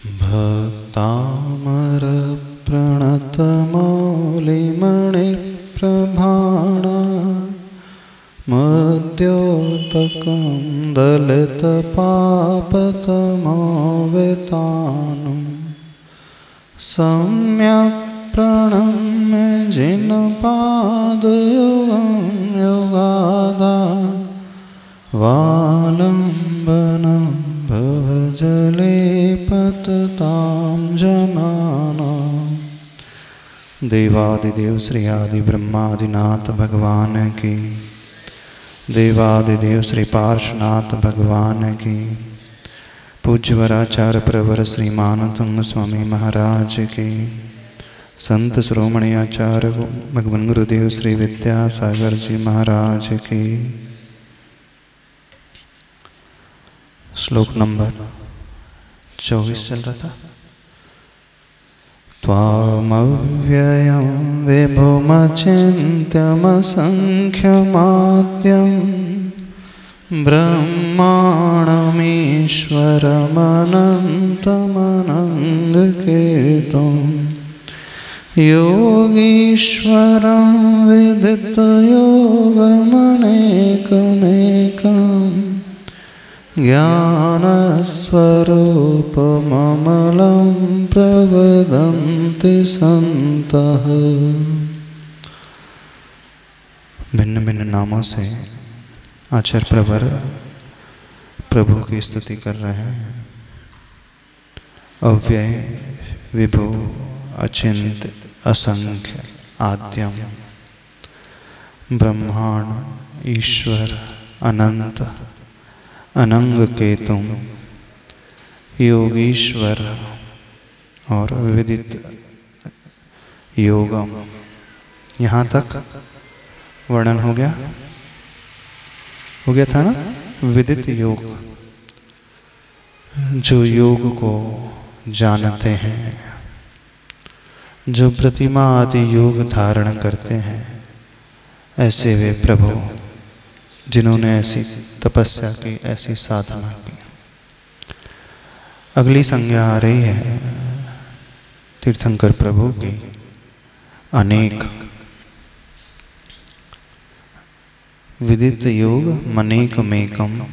भक्तामर प्रणतमौलिमणिप्रभाणा मद्योतकं दलितपापतमोवितानं सम्यक् प्रणम्य जिनपादयुगं युगादा वालम्बनं भवजले पततां जनानां। देवादिदेव श्री आदि ब्रह्मादिनाथ भगवान की, देवादिदेव श्री पार्श्वनाथ भगवान की, पूज्यवराचार्य प्रवर श्रीमान तुंग स्वामी महाराज की, संत श्रोमणी आचार्य भगवान गुरुदेव श्री विद्यासागर जी महाराज की। श्लोक नंबर 24 चल रहा था। त्वामव्ययं विभुमचिन्त्यमसंख्यमाद्यं ब्रह्माण्डमीश्वरमनन्तमनङ्गकेतुं योगीश्वरं विदितयोगमनेकमेकम् ज्ञानस्वरूपममलं प्रवदन्ति सन्तः। भिन्न भिन्न नामों से आचार्य प्रवर प्रभु की स्तुति कर रहे हैं। अव्यय, विभु, अचिंत्य, असंख्य, आद्यम, ब्रह्मांड, ईश्वर, अनंत, अनंग केतुम, योगीश्वर और विदित योगम। यहाँ तक वर्णन हो गया था ना। विदित योग, जो योग को जानते हैं, जो प्रतिमा आदि योग धारण करते हैं, ऐसे वे प्रभु जिन्होंने ऐसी तपस्या की, ऐसी साधना की। अगली संज्ञा आ रही है तीर्थंकर प्रभु की। अनेक विदित योग मनेकमेकम,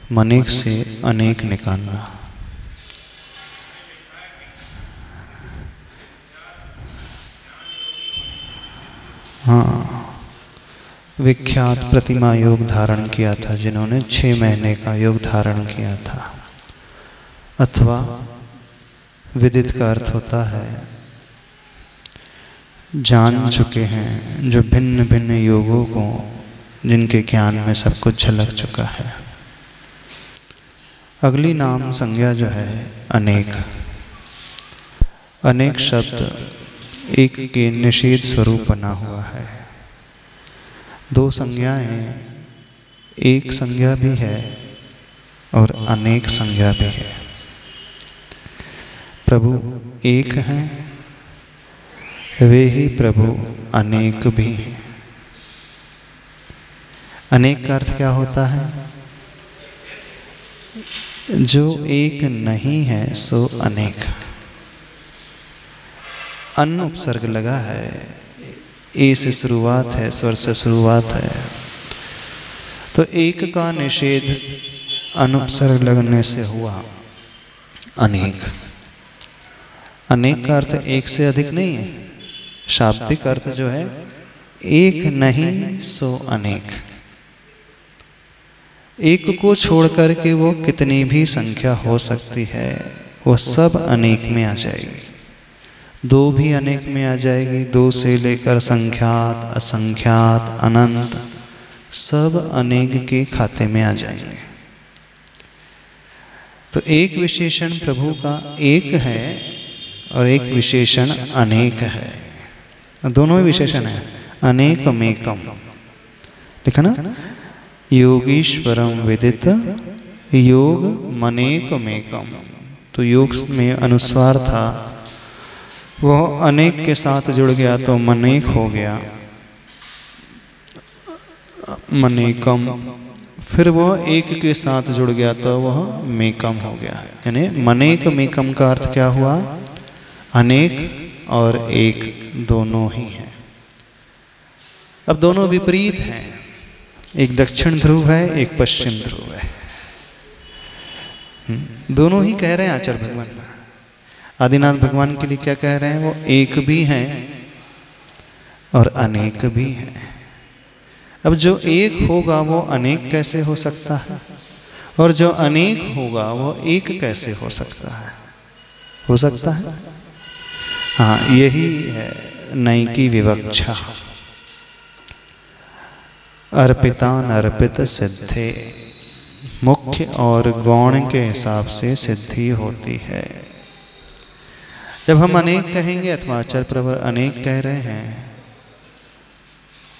मनेक से अनेक निकालना। हाँ, विख्यात प्रतिमा योग धारण किया था जिन्होंने 6 महीने का योग धारण किया था। अथवा विदित का अर्थ होता है जान चुके हैं, जो भिन्न भिन्न योगों को, जिनके ज्ञान में सब कुछ झलक चुका है। अगली नाम संज्ञा जो है अनेक। अनेक शब्द एक के निषेध स्वरूप बना हुआ है। 2 संज्ञाएं, एक संज्ञा भी है और अनेक संज्ञा भी है। प्रभु एक हैं, वे ही प्रभु अनेक भी हैं। अनेक का अर्थ क्या होता है? जो एक नहीं है सो अनेक। अन्न उपसर्ग लगा है, ए से शुरुआत है, स्वर से शुरुआत है। तो एक का निषेध अनुपसर्ग लगने से हुआ अनेक। अनेक का अर्थ एक से अधिक नहीं है। शाब्दिक अर्थ जो है एक नहीं सो अनेक। एक को छोड़कर के वो कितनी भी संख्या हो सकती है, वो सब अनेक में आ जाएगी। 2 भी अनेक में आ जाएगी। 2 से लेकर संख्यात, असंख्यात, अनंत, सब अनेक के खाते में आ जाएंगे। तो एक विशेषण प्रभु का एक है और एक विशेषण अनेक है। दोनों ही विशेषण है। अनेकमेकम लिखा ना। योगीश्वरम विदित योग मनेकमेकम। तो योग में अनुस्वार था, वो अनेक के साथ जुड़ गया तो मनेक हो गया। मनेकम फिर वह एक के साथ जुड़ गया तो वह मेकम हो गया। यानी मनेक मेकम का अर्थ क्या हुआ? अनेक और एक दोनों ही हैं। अब दोनों विपरीत हैं, एक दक्षिण ध्रुव है, एक पश्चिम ध्रुव है। दोनों ही कह रहे हैं आचार्य भगवान। आदिनाथ भगवान के लिए क्या कह रहे हैं? वो एक भी हैं और अनेक भी हैं। अब जो एक होगा वो अनेक कैसे हो सकता है, और जो अनेक होगा वो एक कैसे हो सकता है? हो सकता है? हाँ, यही है नैकी विवक्षा। अर्पितान अर्पित सिद्धे, मुख्य और गौण के हिसाब से सिद्धि होती है। जब हम अनेक कहेंगे अथवा आचार्य प्रवर अनेक कह रहे हैं,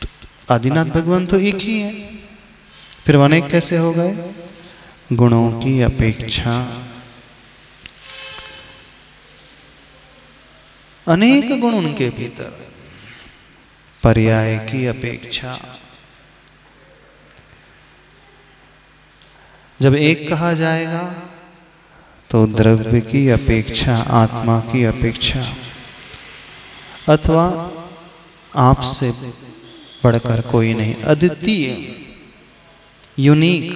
तो आदिनाथ भगवान तो एक ही है, फिर अनेक कैसे हो गए? गुणों की अपेक्षा अनेक गुण उनके भीतर, पर्याय की अपेक्षा। जब एक कहा जाएगा तो द्रव्य की अपेक्षा, आत्मा की अपेक्षा, अथवा आपसे बढ़कर कोई नहीं, अद्वितीय, यूनिक,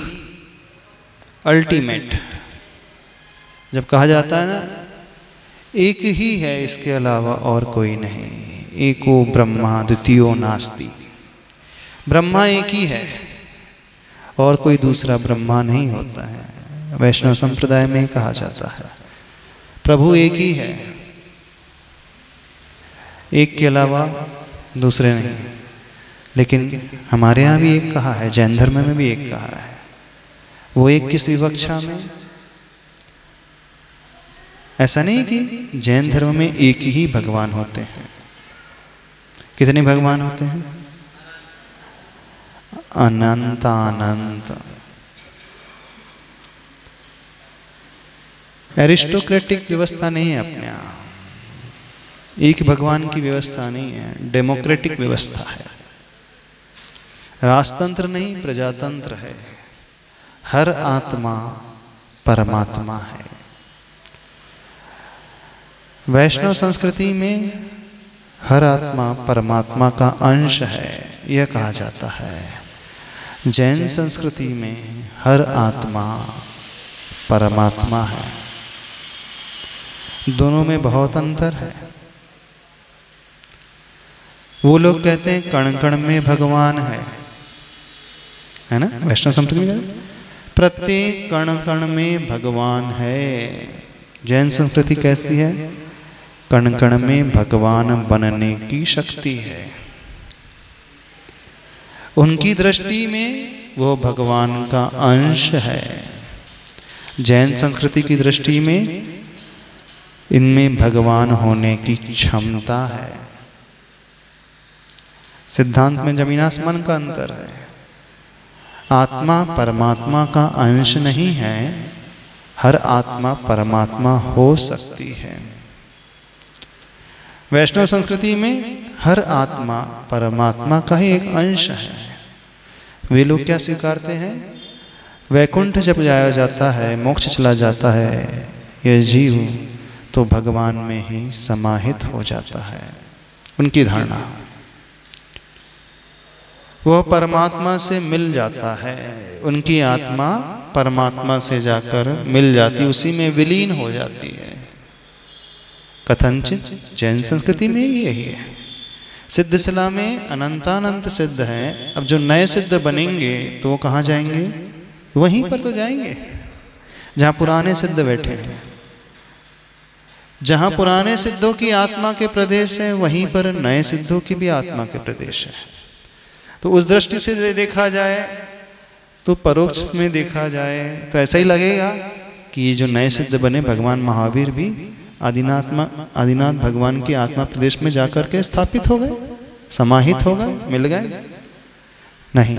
अल्टीमेट। जब कहा जाता है ना एक ही है, इसके अलावा और कोई नहीं, एको ब्रह्मा द्वितीयो नास्ति, ब्रह्मा एक ही है और कोई दूसरा ब्रह्मा नहीं होता है। वैष्णव संप्रदाय में ही कहा जाता है प्रभु एक ही है, एक के अलावा दूसरे नहीं। लेकिन हमारे यहाँ भी एक कहा है, जैन धर्म में भी एक कहा है। वो एक किस विवक्षा में? ऐसा नहीं कि जैन धर्म में एक ही भगवान होते हैं। कितने भगवान होते हैं? अनंत अनंत। एरिस्टोक्रेटिक व्यवस्था नहीं है अपने यहाँ, एक भगवान की व्यवस्था नहीं है, डेमोक्रेटिक व्यवस्था है। राजतंत्र नहीं, प्रजातंत्र है। हर आत्मा परमात्मा है। वैष्णव संस्कृति में हर आत्मा परमात्मा का अंश है, यह कहा जाता है। जैन संस्कृति में हर आत्मा परमात्मा है। दोनों में बहुत अंतर है। वो लोग कहते हैं कण कण में भगवान है ना? वैष्णव संस्कृति में प्रत्येक कण कण में भगवान है। जैन संस्कृति कहती है कण कण में भगवान बनने की शक्ति है। उनकी दृष्टि में वो भगवान का अंश है। जैन संस्कृति की दृष्टि में इनमें भगवान होने की क्षमता है। सिद्धांत में जमीन आसमान का अंतर है। आत्मा परमात्मा का अंश नहीं है, हर आत्मा परमात्मा हो सकती है। वैष्णव संस्कृति में हर आत्मा परमात्मा का ही एक अंश है। वे लोग क्या स्वीकारते हैं? वैकुंठ जब जाया जाता है, मोक्ष चला जाता है यह जीव, तो भगवान में ही समाहित हो जाता है। उनकी धारणा, वह परमात्मा से मिल जाता है। उनकी आत्मा परमात्मा से जाकर मिल जाती, उसी में विलीन हो जाती है। कथनचित जैन संस्कृति में यही है। सिद्ध शिला में अनंतानंत सिद्ध हैं। अब जो नए सिद्ध बनेंगे तो वो कहाँ जाएंगे? वहीं पर तो जाएंगे जहाँ पुराने सिद्ध बैठे हैं। जहाँ पुराने सिद्धों की आत्मा के प्रदेश है, वहीं पर नए सिद्धों की भी आत्मा के प्रदेश है। तो उस दृष्टि से देखा जाए, तो परोक्ष में देखा जाए तो ऐसा ही लगेगा कि ये जो नए सिद्ध बने भगवान महावीर भी आदिनाथ भगवान की आत्मा प्रदेश में जाकर के स्थापित हो गए, समाहित हो गए, मिल गए। नहीं,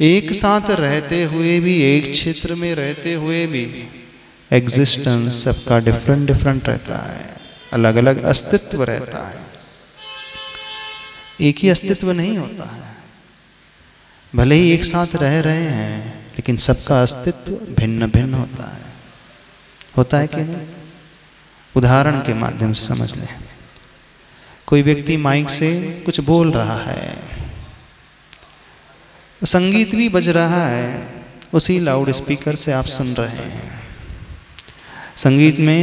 एक साथ रहते हुए भी, एक क्षेत्र में रहते हुए भी एग्जिस्टेंस सबका डिफरेंट डिफरेंट रहता है, अलग अलग अस्तित्व रहता है। एक ही अस्तित्व नहीं होता है। भले ही एक साथ रह रहे हैं लेकिन सबका अस्तित्व भिन्न भिन्न होता है कि नहीं? उदाहरण के माध्यम से समझ लें। कोई व्यक्ति माइक से कुछ बोल रहा है, संगीत भी बज रहा है, उसी लाउड स्पीकर से आप सुन रहे हैं। संगीत में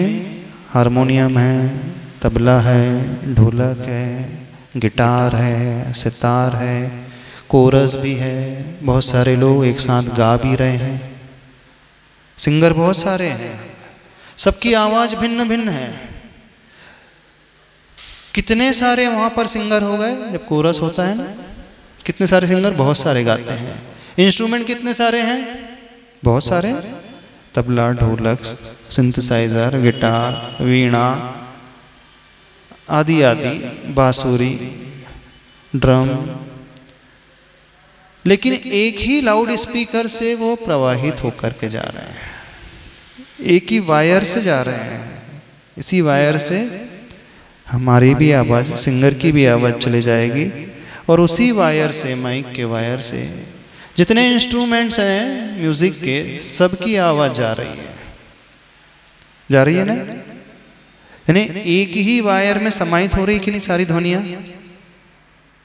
हारमोनियम है, तबला है, ढोलक है, गिटार है, सितार है, कोरस भी है, बहुत सारे लोग एक साथ गा भी रहे हैं, सिंगर बहुत सारे हैं, सबकी आवाज़ भिन्न भिन्न है। कितने सारे वहाँ पर सिंगर हो गए जब कोरस होता है ना, कितने सारे सिंगर, बहुत सारे गाते हैं। इंस्ट्रूमेंट कितने सारे हैं, बहुत सारे, तबला, ढोलक, सिंथेसाइजर, गिटार, वीणा आदि आदि, बांसुरी, ड्रम, लेकिन एक ही लाउड स्पीकर से वो प्रवाहित होकर के जा रहे हैं, एक ही वायर से जा रहे हैं। इसी वायर से हमारी भी आवाज़, सिंगर की भी आवाज़ चले जाएगी, और उसी वायर से, माइक के वायर से जितने इंस्ट्रूमेंट्स हैं म्यूजिक के, सबकी आवाज़ जा रही है ना? यानी एक ही वायर में समाहित हो रही कि नहीं सारी ध्वनियाँ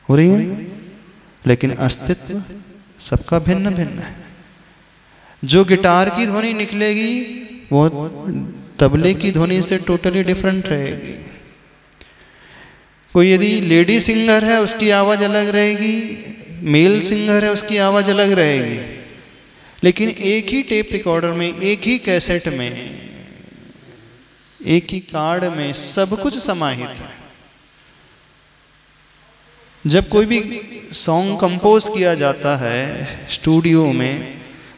हो रही हैं, लेकिन अस्तित्व सबका भिन्न भिन्न है। जो गिटार की ध्वनि निकलेगी वो तबले की ध्वनि से टोटली डिफरेंट रहेगी। कोई यदि लेडी सिंगर है उसकी आवाज़ अलग रहेगी, मेल सिंगर है उसकी आवाज़ अलग रहेगी, लेकिन एक ही टेप रिकॉर्डर में, एक ही कैसेट में, एक ही कार्ड में सब कुछ समाहित है। जब कोई भी सॉन्ग कंपोज किया जाता है स्टूडियो में,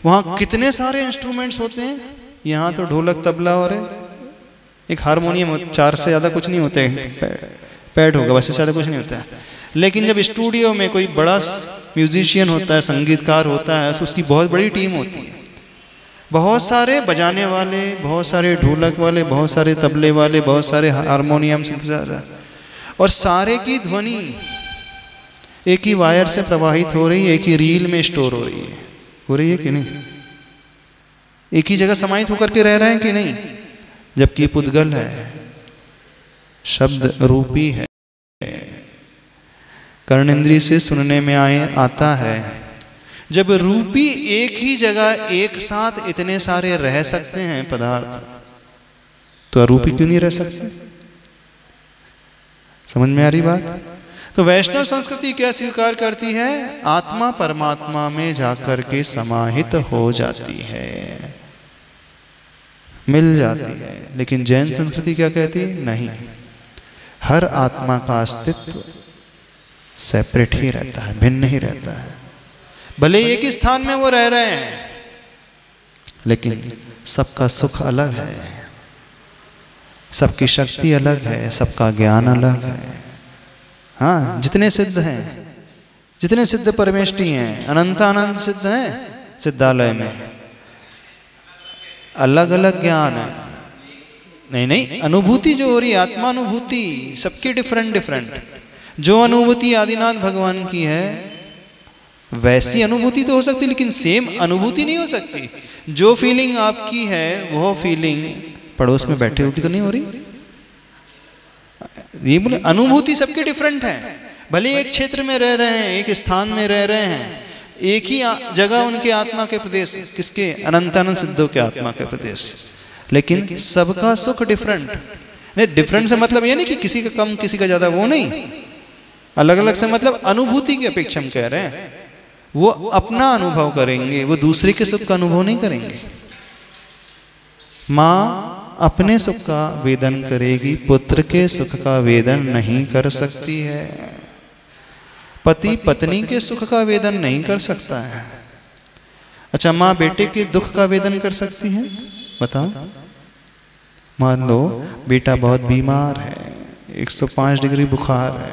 वहाँ कितने सारे इंस्ट्रूमेंट्स होते हैं। यहाँ तो ढोलक, तबला और एक हारमोनियम, 4 से ज़्यादा कुछ नहीं होते, पैड होगा बस, इससे ज़्यादा कुछ नहीं होता है। लेकिन जब स्टूडियो में कोई बड़ा म्यूजिशियन होता है, संगीतकार होता है, तो उसकी बहुत बड़ी टीम होती है, बहुत सारे बजाने वाले, बहुत सारे ढोलक वाले, बहुत सारे तबले वाले, बहुत सारे हारमोनियम, और सारे की ध्वनि एक ही वायर से प्रवाहित हो रही है, एक ही रील में स्टोर हो रही है कि नहीं? एक ही जगह समाहित होकर के रह रहे हैं कि नहीं? जबकि पुद्गल है, शब्द रूपी है, कर्णेंद्रिय से सुनने में आता है। जब रूपी एक ही जगह एक साथ इतने सारे रह सकते हैं पदार्थ, तो अरूपी क्यों नहीं रह सकते? समझ में आ रही बात? तो वैष्णव संस्कृति क्या स्वीकार करती है? आत्मा परमात्मा में जाकर के समाहित हो जाती है, मिल जाती है। लेकिन जैन संस्कृति क्या कहती है? नहीं, हर आत्मा का अस्तित्व सेपरेट ही रहता है, भिन्न ही रहता है। भले एक ही स्थान में वो रह रहे हैं, लेकिन सबका सुख अलग है, सबकी शक्ति अलग है, सबका ज्ञान अलग है। हाँ, जितने सिद्ध हैं, जितने सिद्ध परमेष्ठी हैं, अनंतानंत सिद्ध हैं सिद्धालय में, अलग अलग ज्ञान है। नहीं, अनुभूति जो हो रही है, आत्मानुभूति सबकी डिफरेंट। जो अनुभूति आदिनाथ भगवान की है वैसी अनुभूति तो हो सकती, लेकिन सेम अनुभूति नहीं हो सकती। जो फीलिंग आपकी है वो फीलिंग पड़ोस में बैठे हो की तो नहीं हो रही। ये बोले अनुभूति सबके डिफरेंट है। भले एक क्षेत्र में रह रहे हैं, एक स्थान में रह रहे हैं, एक ही जगह उनके आत्मा के प्रदेश, किसके? अनंतानंद सिद्धों के आत्मा के प्रदेश, लेकिन सबका सुख डिफरेंट। नहीं, डिफरेंट से मतलब ये नहीं कि किसी का कम किसी का ज्यादा, वो नहीं। अलग अलग से मतलब अनुभूति की अपेक्षा हम कह रहे हैं, वो अपना अनुभव करेंगे, वो दूसरे के सुख का अनुभव नहीं करेंगे। माँ अपने सुख का वेदन करेगी, पुत्र के सुख का वेदन नहीं कर सकती है। पति पत्नी के सुख का वेदन नहीं कर सकता है। अच्छा, माँ बेटे के दुख का वेदन कर सकती है? बताओ। मान लो बेटा बहुत बीमार है, 105 डिग्री बुखार है,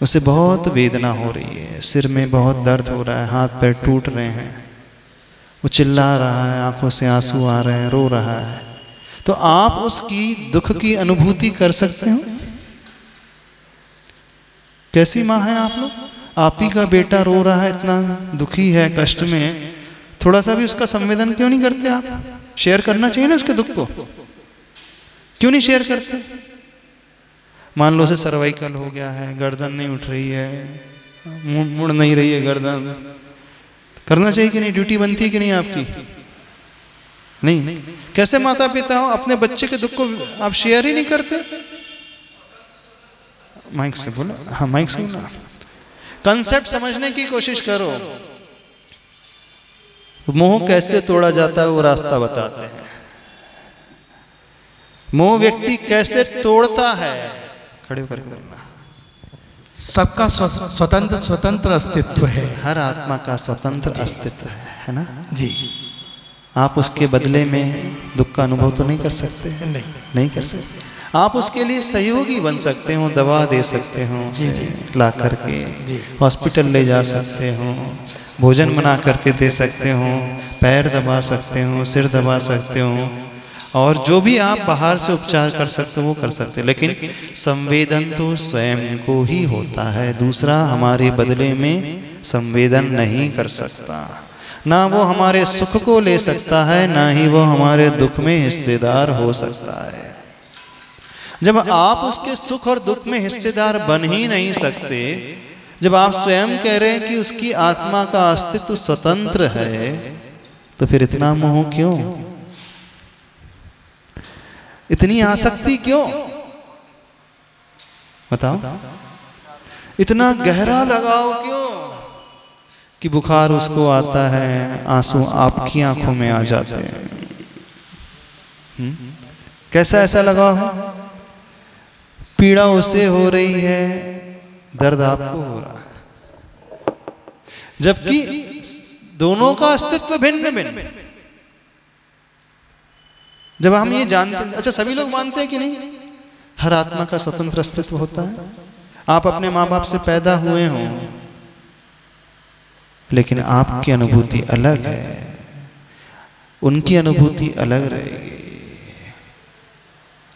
उसे बहुत वेदना हो रही है, सिर में बहुत दर्द हो रहा है, हाथ पैर टूट रहे हैं, वो चिल्ला रहा है, आंखों से आंसू आ रहे हैं, रो रहा है, तो आप उसकी दुख की अनुभूति कर सकते हो? कैसी माँ है आप लोग? आप ही का बेटा रो रहा है, इतना दुखी है, कष्ट में, थोड़ा सा भी उसका संवेदन क्यों नहीं करते आप? शेयर करना चाहिए ना उसके दुख को, क्यों नहीं शेयर करते? मान लो उसे सर्वाइकल हो गया है, गर्दन नहीं उठ रही है, मुड़ नहीं रही है गर्दन, करना चाहिए कि नहीं? ड्यूटी बनती है कि नहीं आपकी? नहीं। कैसे माता पिता हो अपने बच्चे के दुख को आप शेयर ही नहीं करते? माइक से बोलो। हाँ माइक से बोलो। कंसेप्ट समझने की कोशिश करो। मोह कैसे तोड़ा जाता है वो रास्ता बताते हैं। मोह व्यक्ति कैसे तोड़ता है, खड़े होकर बोलना। सबका स्वतंत्र अस्तित्व है, हर आत्मा का स्वतंत्र अस्तित्व है ना जी। आप उसके बदले में दुख का अनुभव तो नहीं कर सकते? नहीं कर सकते। आप उसके लिए सहयोगी बन सकते हो, दवा दे सकते हो ला करके, हॉस्पिटल ले जा सकते हो, भोजन बना करके दे सकते हो, पैर दबा सकते हो, सिर दबा सकते हो, और जो भी आप बाहर से उपचार कर सकते हो वो कर सकते हो। लेकिन संवेदन तो स्वयं को ही होता है, दूसरा हमारे बदले में संवेदन नहीं कर सकता। ना वो हमारे सुख को ले सकता है, ना ही वो हमारे दुख में हिस्सेदार हो सकता है। जब आप उसके सुख और दुख में हिस्सेदार बन ही नहीं सकते, जब आप स्वयं कह रहे हैं कि उसकी आत्मा का अस्तित्व स्वतंत्र है, तो फिर इतना मोह क्यों, इतनी आसक्ति क्यों? बताओ, इतना गहरा लगाव क्यों कि बुखार उसको आता है, आंसू आपकी आंखों में आ जाते हैं? कैसा ऐसा लगाव है? पीड़ा उसे हो रही है, दर्द आपको हो रहा है, जबकि दोनों का अस्तित्व भिन्न भिन्न। जब हम ये जानते हैं, अच्छा सभी लोग मानते हैं कि नहीं हर आत्मा का स्वतंत्र अस्तित्व होता है? आप अपने माँ बाप से पैदा हुए हो, लेकिन आपकी अनुभूति अलग है, उनकी अनुभूति अलग रहेगी।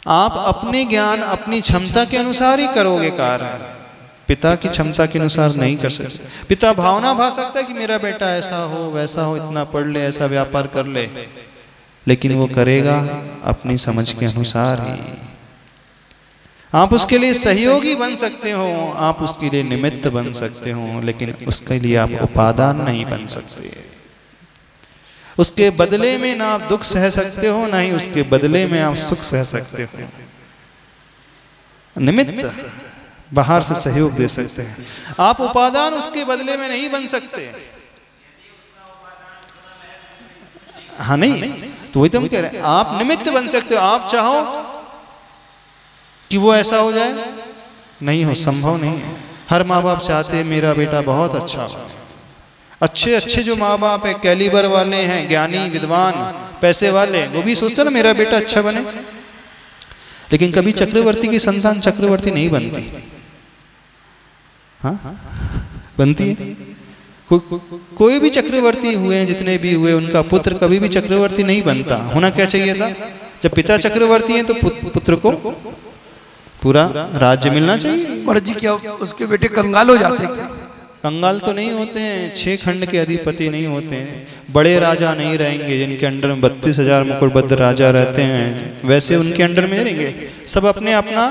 आप अपने ज्ञान अपनी क्षमता के अनुसार ही करोगे कार्य, पिता की क्षमता के अनुसार नहीं कर सकते। पिता भावना भा सकता है कि मेरा बेटा ऐसा हो वैसा हो, इतना पढ़ ले, ऐसा व्यापार कर ले, लेकिन वो करेगा अपनी समझ के अनुसार ही। आप उसके लिए सहयोगी बन सकते हो, आप उसके लिए निमित्त बन सकते हो, लेकिन उसके लिए आप उपादान नहीं बन सकते। उसके बदले में ना आप दुख सह सकते हो, ना ही उसके बदले में आप सुख सह सकते हो। निमित्त, बाहर से सहयोग दे सकते हैं, आप उपादान उसके बदले में नहीं बन सकते। हाँ नहीं, तो वही तो हम कह रहे हैं, आप निमित्त बन सकते हो। आप चाहो कि वो ऐसा हो जाए, नहीं हो, संभव नहीं है। हर माँ बाप चाहते हैं मेरा बेटा बहुत अच्छा हो। अच्छे अच्छे जो माँ बाप है, कैलिबर वाले हैं, ज्ञानी विद्वान पैसे वाले, वो भी सोचते ना मेरा बेटा अच्छा बने, लेकिन कभी चक्रवर्ती की संतान चक्रवर्ती नहीं बनती। हाँ बनती है। कोई भी चक्रवर्ती हुए हैं, जितने भी हुए, उनका पुत्र कभी भी चक्रवर्ती नहीं बनता। होना क्या चाहिए था, जब पिता चक्रवर्ती हैं तो पुत्र को पूरा राज्य मिलना चाहिए। पर जी क्या उसके बेटे कंगाल हो जाते हैं? कंगाल तो नहीं होते हैं, 6 खंड के अधिपति नहीं होते हैं, बड़े राजा नहीं रहेंगे जिनके अंडर में 32,000 मुकुटबद्ध राजा रहते हैं, वैसे उनके अंडर में रहेंगे। सब अपने अपना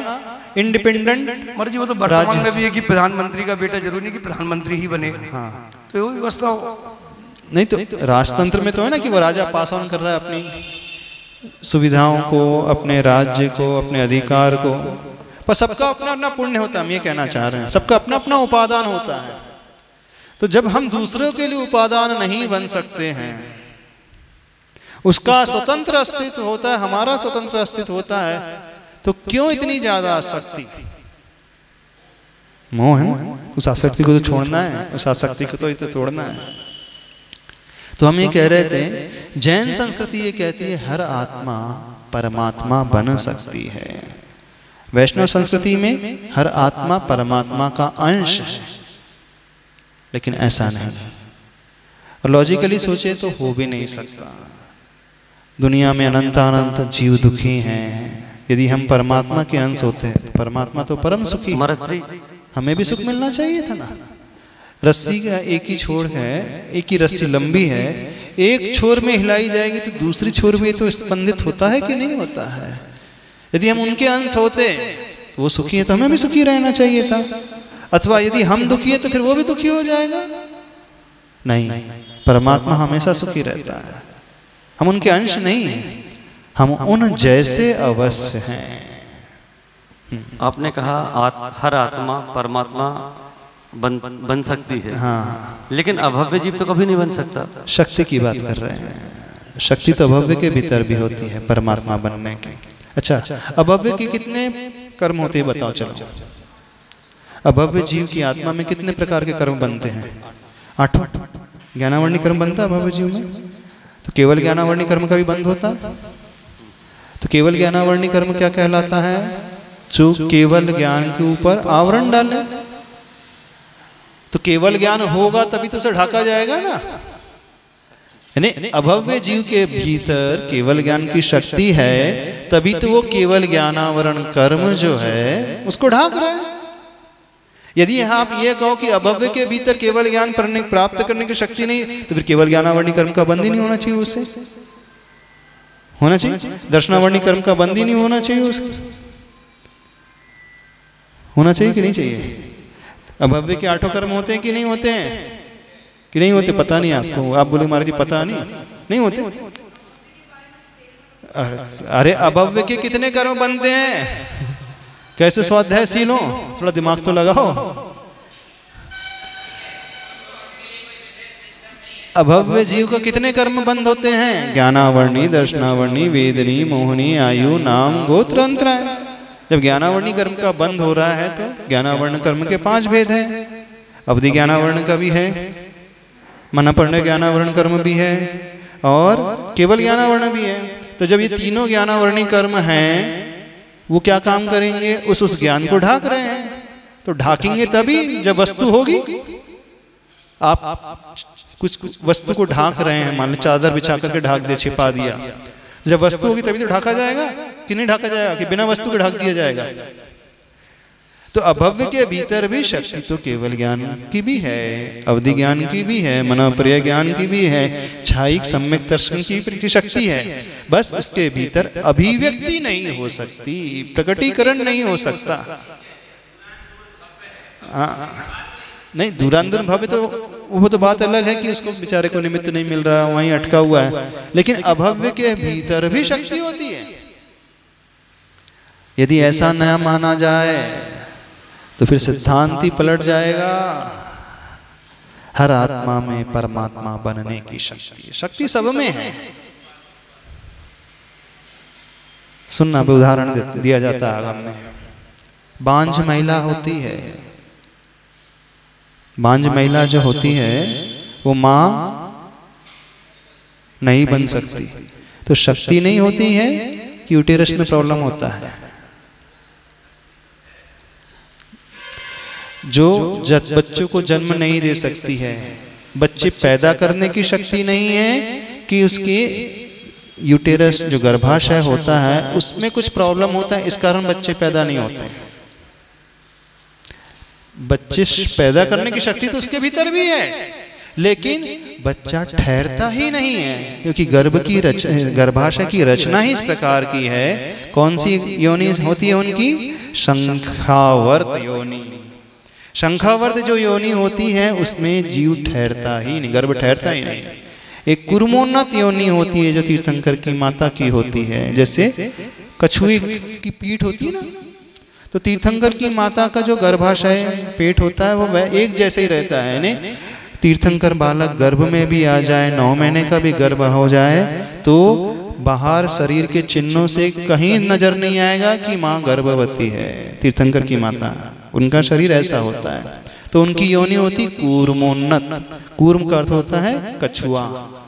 इंडिपेंडेंट मर्जी। वो तो वर्तमान में भी है कि प्रधानमंत्री का बेटा जरूरी नहीं कि प्रधानमंत्री ही बने। हाँ, तो वो व्यवस्था नहीं तो राजतंत्र में तो है ना कि वो राजा पास ऑन कर रहा है अपनी सुविधाओं को, अपने राज्य को, अपने अधिकार को, पर सबका अपना अपना पुण्य होता है। हम ये कहना चाह रहे हैं, सबका अपना अपना उपादान होता है। तो जब हम दूसरों के लिए उपादान नहीं बन सकते हैं, उसका स्वतंत्र अस्तित्व होता है, हमारा स्वतंत्र अस्तित्व होता है, तो क्यों इतनी ज्यादा आसक्ति? मोह है ना, उस आसक्ति को तो छोड़ना है, उस आसक्ति को तो तोड़ना है। तो हम ये कह रहे थे, जैन संस्कृति ये कहती है हर आत्मा परमात्मा बन सकती है। वैष्णव संस्कृति में हर आत्मा परमात्मा का अंश है, लेकिन ऐसा नहीं। और लॉजिकली सोचे तो हो भी नहीं सकता। दुनिया में अनंत अनंत जीव दुखी हैं। यदि हम परमात्मा के अंश होते हैं तो परमात्मा तो परम सुखी, हमें भी सुख मिलना चाहिए था ना। रस्सी का एक ही छोर है, एक ही रस्सी लंबी है, एक छोर में हिलाई जाएगी तो दूसरी छोर में तो स्पंदित होता है कि नहीं होता है। यदि हम उनके अंश होते तो वो सुखी है तो हमें भी सुखी रहना चाहिए था, अथवा यदि हम दुखी है तो फिर वो भी दुखी हो जाएगा। नहीं, परमात्मा हमेशा सुखी रहता है। हम उनके अंश नहीं हैं, हम उन जैसे अवश्य हैं। आपने कहा हर आत्मा परमात्मा बन सकती है। हाँ, लेकिन अभव्य जीव तो कभी नहीं बन सकता। शक्ति की बात कर रहे हैं। शक्ति तो अभव्य के भीतर भी होती है परमात्मा बनने की। अच्छा, अभव्य के कितने कर्म होते हैं बताओ चलो। अभव्य जीव की आत्मा में कितने प्रकार के कर्म बनते हैं? 8 ज्ञानावर्णी कर्म बनता है अभव्य जीव में। तो केवल ज्ञानावर्णी कर्म का भी बंद होता। तो केवल ज्ञानावर्णी कर्म क्या कहलाता है? जो केवल ज्ञान के ऊपर आवरण डाले। तो केवल ज्ञान होगा तभी तो उसे ढाका जाएगा ना। यानी अभव्य जीव के भीतर केवल ज्ञान की शक्ति है, तभी तो वो केवल ज्ञानावरण कर्म जो है उसको ढाक रहा है। यदि आप ये कहो कि अभव्य के भीतर केवल ज्ञान प्राप्त करने की शक्ति नहीं, तो फिर केवल ज्ञानावर्णी कर्म का बंद ही नहीं होना चाहिए। उससे होना चाहिए दर्शनावर्णी कर्म का बंद ही नहीं होना चाहिए। उसका होना चाहिए कि नहीं चाहिए? अभव्य के 8 कर्म होते हैं कि नहीं होते हैं? कि नहीं होते? पता नहीं आपको। आप बोले महाराज जी पता नहीं होते। अरे अभव्य के कितने कर्म बनते हैं? कैसे स्वाध्यायशील हो, थोड़ा दिमाग तो लगाओ। अभव्य जीव का कितने कर्म बंद होते हैं? ज्ञानावर्णी, दर्शनावर्णी, वेदनी, मोहनी, आयु, नाम, गोत्र, अंतराय। जब ज्ञानावर्णी कर्म का बंद हो रहा है तो ज्ञानावर्ण कर्म के 5 भेद हैं। अवधि ज्ञानावर्ण का भी है, मनपर्ण ज्ञानावर्ण कर्म भी है और केवल ज्ञानावर्ण भी है। तो जब ये तीनों ज्ञानावर्णी कर्म हैं, वो क्या काम करेंगे? उस ज्ञान को ढाक रहे हैं। तो ढाकेंगे तभी जब वस्तु होगी। आप कुछ वस्तु को ढाक रहे हैं, मान लो चादर बिछा करके ढाक दे, छिपा दिया। जब वस्तु होगी तभी तो ढाका जाएगा कि नहीं ढाका जाएगा? कि बिना वस्तु के ढाक दिया जाएगा? तो अभव्य के भीतर भी शक्ति तो केवल ज्ञान की भी है, अवधि ज्ञान की भी है, मनोपर्य ज्ञान की भी है, छायिक सम्यक दर्शन की शक्ति है। बस उसके भीतर अभिव्यक्ति नहीं हो सकती, प्रकटीकरण नहीं हो सकता। नहीं, दूरांतन भव्य तो वो तो बात अलग है कि उसको बेचारे को निमित्त नहीं मिल रहा, वहीं अटका हुआ है। लेकिन अभव्य के भीतर भी शक्ति होती है। यदि ऐसा न माना जाए तो फिर सिद्धांत ही पलट जाएगा। हर आत्मा में परमात्मा बनने की शक्ति, शक्ति सब में है। सुनना पे उदाहरण दिया जाता है आगम में। बांझ महिला होती है, बांझ महिला जो होती है वो मां नहीं बन सकती। तो शक्ति नहीं होती है कि यूटेरस में प्रॉब्लम होता है। जो बच्चों को जन्म नहीं दे सकती है, बच्चे पैदा करने की शक्ति नहीं है कि उसके यूटेरस जो गर्भाशय होता है उसमें कुछ प्रॉब्लम होता है, इस कारण बच्चे पैदा नहीं होते। बच्चे पैदा करने की शक्ति तो उसके भीतर भी है, लेकिन बच्चा ठहरता ही नहीं है, क्योंकि गर्भाशय की रचना ही इस प्रकार की है। कौन सी योनि होती है उनकी? शंखावर्त योनि। शंखावर्त जो योनि होती है उसमें जीव ठहरता ही नहीं, गर्भ ठहरता ही नहीं। एक कुर्मोन्नत योनि होती है जो तीर्थंकर की माता की होती है, जैसे कछुए की पीठ होती है ना, तो तीर्थंकर की माता का जो गर्भाशय पेट होता है वो वह एक जैसे ही रहता है। यानी तीर्थंकर बालक गर्भ में भी आ जाए, 9 महीने का भी गर्भ हो जाए, तो बाहर शरीर के चिन्हों से कहीं नजर नहीं आएगा कि माँ गर्भवती है। तीर्थंकर की माता, उनका शरीर ऐसा होता है। तो उनकी योनि होती कूर्मोन्नत। कूर्म का अर्थ होता है कछुआ,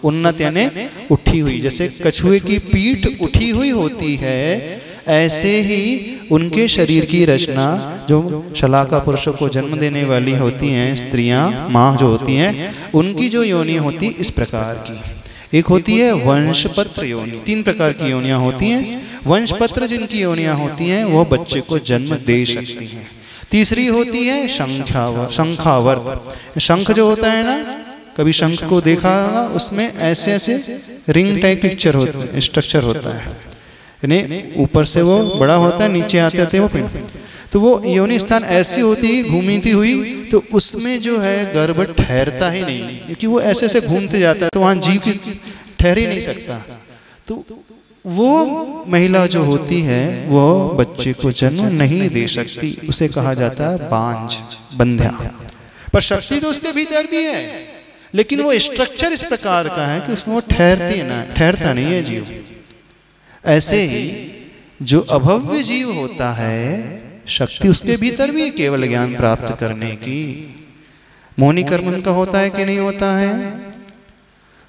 उन्नत यानी उठी हुई। जैसे कछुए की पीठ उठी हुई होती है, ऐसे ही उनके शरीर की रचना जो शलाका पुरुषों को जन्म देने वाली होती हैं, स्त्रियां, माँ जो होती हैं, उनकी जो योनि होती इस प्रकार की। एक होती है वंशपत्र योनि। 3 प्रकार की योनियां होती हैं। वंशपत्र जिनकी योनियां होती हैं वो बच्चे को जन्म दे सकती हैं। तीसरी होती है शंखावर्त। शंख जो होता है ना, कभी शंख को देखा होगा, उसमें ऐसे ऐसे रिंग टाइप स्ट्रक्चर होता है, यानी ऊपर से वो बड़ा होता है, नीचे आते आते वो पिंड। तो वो योनि स्थान ऐसी होती घूमती हुई, तो उसमें जो है गर्भ ठहरता ही नहीं, क्योंकि वो ऐसे ऐसे घूमते जाता है, तो वहाँ जीव ठहर ही नहीं सकता। तो वो महिला जो होती है वो बच्चे को जन्म नहीं दे सकती, उसे कहा जाता है बांझ, बंध्या। पर शक्ति तो उसके भीतर भी है, लेकिन वो स्ट्रक्चर इस प्रकार का है कि उसमें वो ठहरता नहीं है जीव। ऐसे ही जो अभव्य जीव होता है, शक्ति उसके भीतर भी केवल ज्ञान प्राप्त करने की। मोहिनी कर्म उनका होता है कि नहीं होता है?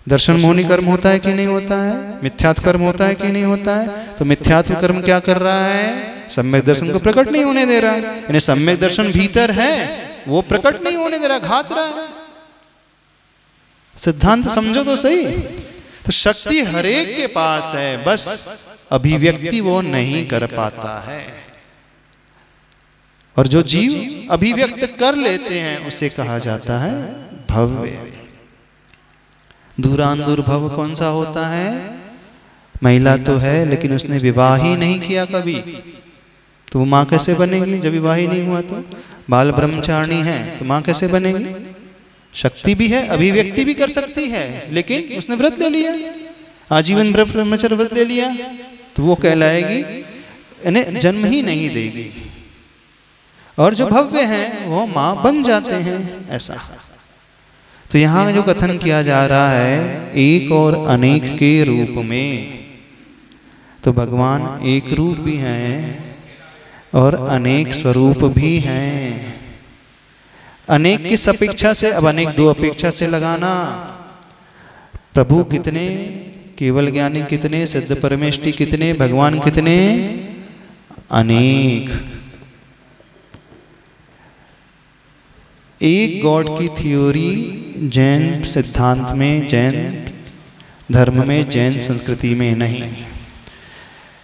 दर्शन मोहिनी कर्म होता है कि नहीं होता है? मिथ्यात्व कर्म होता है कि नहीं होता है? तो मिथ्यात्व कर्म क्या कर रहा है? सम्यक दर्शन को प्रकट नहीं होने दे रहा, यानी सम्यक दर्शन भीतर है, वो प्रकट नहीं होने दे रहा, घात रहा है। सिद्धांत समझो तो सही। तो शक्ति हरेक के पास है, बस अभिव्यक्ति वो नहीं कर पाता है। और जो जीव अभिव्यक्त कर लेते हैं उसे कहा जाता है भव्य। दूरांदूर भव कौन सा होता है? महिला तो है लेकिन उसने विवाह ही नहीं किया कभी, तो वो माँ कैसे बनेगी जब विवाह ही नहीं हुआ? तो बाल ब्रह्मचारिणी है तो माँ कैसे बनेगी? शक्ति भी है, अभिव्यक्ति भी कर सकती है, लेकिन उसने व्रत ले लिया, आजीवन ब्रह्मचर्य व्रत ले लिया, तो वो कहलाएगी, इन्हें जन्म ही नहीं देगी। और जो भव्य हैं वो माँ बन जाते हैं, ऐसा। तो यहाँ जो कथन किया जा रहा है एक और अनेक के रूप में, तो भगवान एक रूप भी हैं और अनेक स्वरूप भी हैं। अनेक किस अपेक्षा से? अब अनेक दो अपेक्षा से लगाना। प्रभु कितने, केवल ज्ञानी कितने, सिद्ध परमेष्टि कितने, भगवान कितने? अनेक। एक गॉड की थ्योरी जैन सिद्धांत में, जैन धर्म में, जैन संस्कृति में नहीं।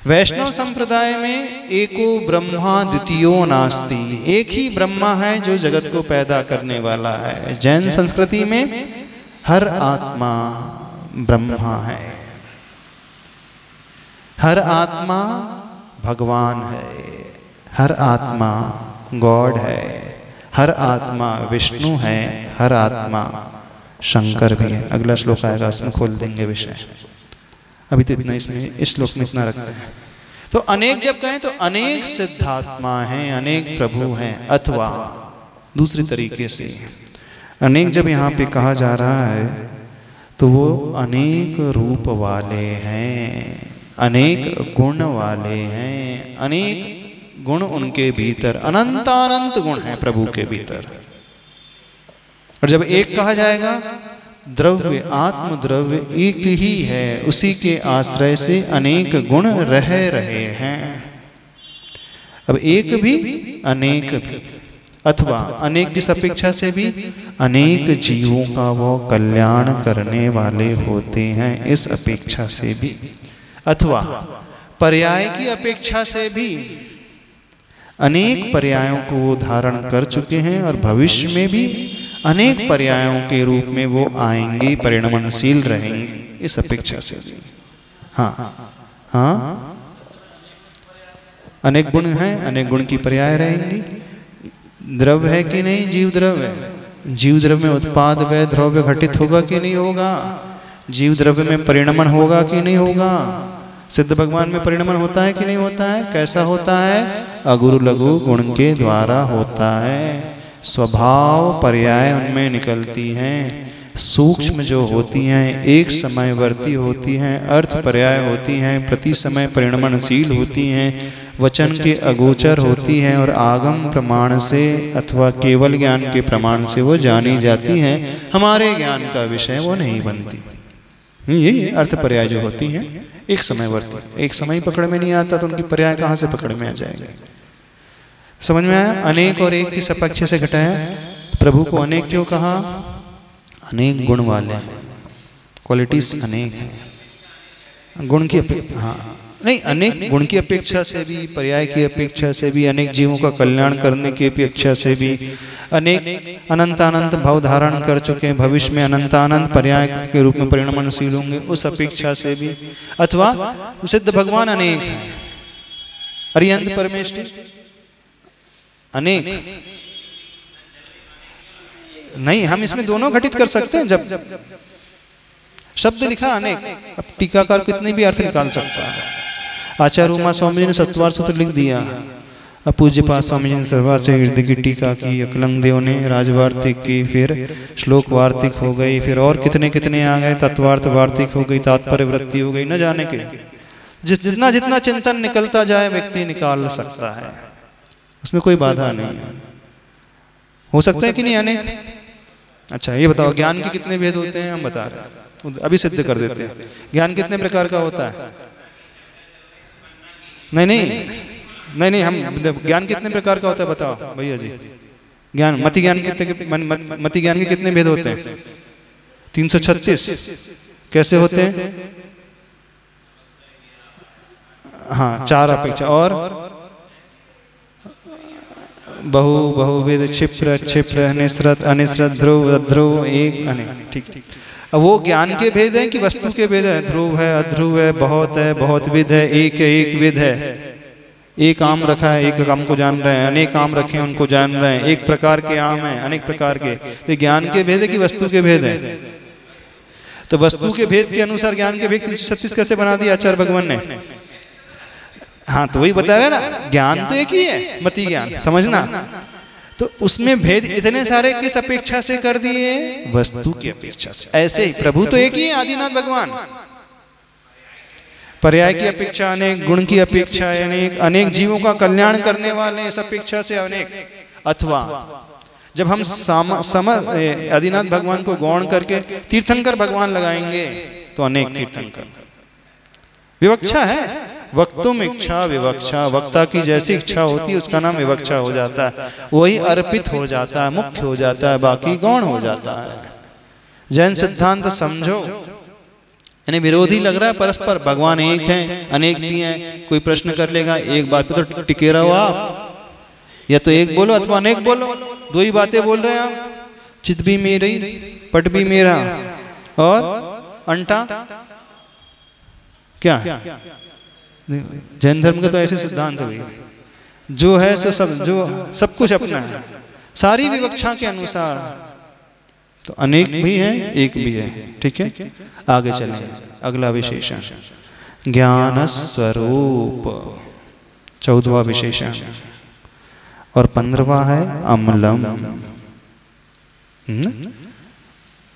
वैष्णव संप्रदाय में एको ब्रह्मा द्वितीयो नास्ति, एक ही ब्रह्मा है जो जगत को पैदा करने वाला है। जैन संस्कृति में हर आत्मा ब्रह्मा है, हर आत्मा भगवान है, हर आत्मा गॉड है, हर आत्मा विष्णु है, हर आत्मा शंकर भी है। अगला श्लोक आएगा, इसमें खोल देंगे विषय, अभी तो इतना इसमें, इस श्लोक में इतना रखते हैं। तो अनेक जब कहें तो अनेक सिद्धात्मा हैं, अनेक प्रभु हैं, अथवा दूसरी तरीके से अनेक जब यहाँ पे कहा जा रहा है तो वो अनेक रूप वाले हैं, अनेक गुण वाले हैं, अनेक गुण उनके भीतर, अनंतानंत गुण है प्रभु के भीतर। और जब एक कहा जाएगा, द्रव्य आत्म द्रव्य एक ही है, उसी के आश्रय से अनेक गुण रह रहे हैं। अब एक भी अनेक भी, अथवा अनेक किस अपेक्षा से भी? अनेक जीवों का वो कल्याण करने वाले होते हैं, इस अपेक्षा से भी। अथवा पर्याय की अपेक्षा से भी, अनेक पर्यायों को वो धारण कर चुके हैं और भविष्य में भी अनेक पर्यायों के रूप में वो आएंगे, परिणमनशील रहेंगे, इस अपेक्षा से। हाँ हाँ, अनेक गुण हैं, अनेक गुण की पर्याय रहेंगी। द्रव्य है कि नहीं? जीव द्रव्य है। जीव द्रव्य में उत्पाद व द्रव्य घटित होगा कि नहीं होगा? जीव द्रव्य में परिणमन होगा कि नहीं होगा? सिद्ध भगवान में परिणमन होता है कि नहीं होता है? कैसा होता है? अगुरु लघु गुण के द्वारा होता है। स्वभाव पर्याय उनमें निकलती हैं, सूक्ष्म जो होती हैं, एक समयवर्ती होती हैं, अर्थ पर्याय होती हैं, प्रति समय परिणमनशील होती हैं, वचन के अगोचर होती हैं और आगम प्रमाण से अथवा केवल ज्ञान के प्रमाण से वो जानी जाती हैं, हमारे ज्ञान का विषय वो नहीं बनती। ये अर्थ पर्याय जो होती हैं एक समयवर्ती, एक समय पकड़ में नहीं आता तो उनकी पर्याय कहाँ से पकड़ में आ जाएगा? समझ में आया? अनेक और एक किस अपेक्षा से घटाया? प्रभु को अनेक क्यों कहा? अनेक गुण वाले हैं, क्वालिटीज अनेक हैं, गुण की। हाँ, नहीं, अनेक गुण की अपेक्षा से भी, पर्याय की अपेक्षा से भी, अनेक जीवों का कल्याण करने की अपेक्षा से भी, अनेक अनंतानंत भाव धारण कर चुके हैं, भविष्य में अनंतानंत पर्याय के रूप में परिणमनशील होंगे, उस अपेक्षा से भी, अथवा सिद्ध भगवान अनेक हैं, अरिहंत परमेष्टि अनेक नहीं, हम इसमें दोनों घटित कर सकते हैं। जब शब्द लिखा अनेक, अब टीकाकार कितने भी अर्थ निकाल सकता है। आचार्य उमा स्वामी जी ने सत्वार सूत्र लिख दिया, अब पूज्य पाद स्वामी जी ने सर्वार्थ की टीका की, अकलंग देव ने राजवार्तिक की, फिर श्लोक वार्तिक हो गई, फिर और कितने कितने आ गए, तत्वार्थ वार्तिक हो गई, तात्पर्य वृत्ति हो गई, न जाने के। जितना जितना चिंतन निकलता जाए व्यक्ति निकाल सकता है, उसमें कोई बाधा नहीं है। हो सकता है कि नहीं अनेक? अच्छा ये बताओ, ज्ञान के कितने भेद होते हैं? हम बता रहे हैं, अभी सिद्ध कर देते हैं। ज्ञान कितने प्रकार का होता है? नहीं, हम ज्ञान कितने प्रकार का होता है बताओ भैया जी। ज्ञान मति ज्ञान मति ज्ञान के कितने भेद होते हैं? 336। कैसे होते हैं? हाँ, 4 अपेक्षा और बहुविध, क्षिप्र निसृत अनिसृत ध्रुव ध्रुव एक अनेक। ठीक। अब वो ज्ञान के भेद हैं कि वस्तु के भेद है? ध्रुव है, अध्रुव है, बहुत विध है, एक विध है। एक आम रखा है, एक आम को जान रहे हैं, अनेक आम रखे हैं उनको जान रहे हैं, एक प्रकार के आम हैं, अनेक प्रकार के। तो ज्ञान के भेद है कि वस्तु के भेद है? तो वस्तु के भेद के अनुसार ज्ञान के भेद 336 कैसे बना दिया आचार्य भगवान ने? हाँ, तो वही बता रहे ना, ज्ञान तो एक ही है, मति ज्ञान, समझना। तो उसमें भेद इतने सारे किस अपेक्षा से कर दिए? वस्तु की अपेक्षा से। ऐसे ही प्रभु तो एक ही है, आदिनाथ भगवान। पर्याय की अपेक्षा अनेक, गुण की अपेक्षा अनेक, अनेक जीवों का कल्याण करने वाले इस अपेक्षा से अनेक। अथवा जब हम आदिनाथ भगवान को गौण करके तीर्थंकर भगवान लगाएंगे तो अनेक तीर्थंकर। विवक्षा है, वक्तुम इच्छा विवक्षा, वक्ता की जैसी इच्छा होती है उसका नाम विवक्षा हो जाता है, वही अर्पित हो जाता है, मुख्य हो जाता है, बाकी गौण हो जाता है। जैन सिद्धांत समझो, यानी विरोधी लग रहा है परस्पर, भगवान एक हैं, अनेक भी हैं। कोई प्रश्न कर लेगा, एक बात पे तो टिके रहो आप, या तो एक बोलो अथवा अनेक बोलो, दो ही बातें बोल रहे हैं आप। चित भी मेरी, पट भी मेरा, और अंटा क्या? जैन धर्म का तो ऐसे सिद्धांत है, जो है सो सब कुछ अपना है, सारी विवक्षा के अनुसार। तो अनेक भी है, एक भी है। ठीक है, आगे चलें। अगला विशेषण ज्ञान स्वरूप, 14वां विशेषण, और 15वां है अमलम।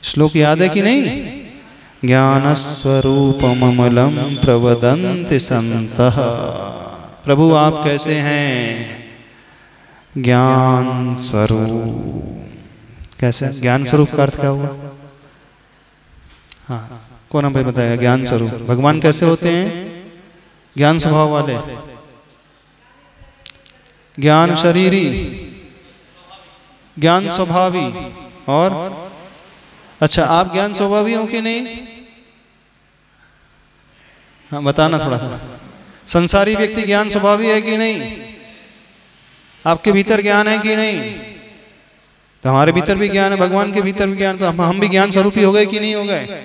श्लोक याद है कि नहीं? ज्ञान स्वरूपमलम प्रवदन्ति संतः। प्रभु आप कैसे हैं? ज्ञान स्वरूप। कैसे? ज्ञान स्वरूप का अर्थ क्या हुआ? हाँ, कौन हमें बताया? ज्ञान स्वरूप भगवान कैसे होते हैं? ज्ञान स्वभाव वाले, ज्ञान शरीरी, ज्ञान स्वभावी। और अच्छा, आप ज्ञान स्वभावी हो कि नहीं? हाँ, बताना थोड़ा सा। संसारी व्यक्ति ज्ञान स्वभावी है कि नहीं? आपके भीतर ज्ञान है कि नहीं? तो हमारे भीतर भी ज्ञान है, भगवान के भीतर भी ज्ञान, तो हम भी ज्ञान स्वरूपी हो गए कि नहीं हो गए?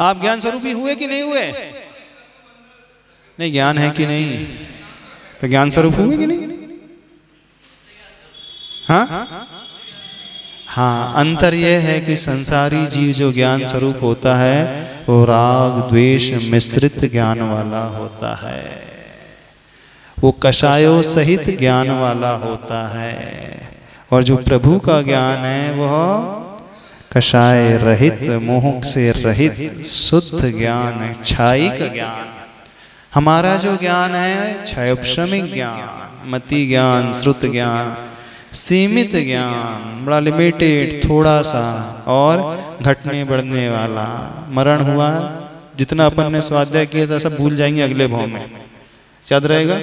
आप ज्ञान स्वरूपी हुए कि नहीं हुए? नहीं, ज्ञान है कि नहीं? तो ज्ञान स्वरूप हुए कि नहीं? हाँ हाँ, अंतर यह है कि संसारी जीव जो ज्ञान स्वरूप होता है वो राग द्वेष मिश्रित ज्ञान वाला होता है, वो कषायों सहित ज्ञान वाला होता है। और जो प्रभु का ज्ञान है वह कषाय रहित, मोह से रहित शुद्ध ज्ञान, क्षायिक ज्ञान। हमारा जो ज्ञान है क्षयोपशमिक ज्ञान, मति ज्ञान, श्रुत ज्ञान, सीमित ज्ञान, बड़ा लिमिटेड, थोड़ा सा, और घटने बढ़ने वाला। मरण हुआ, जितना अपन ने स्वाध्याय किया था सब भूल जाएंगे अगले भाव में। याद रहेगा?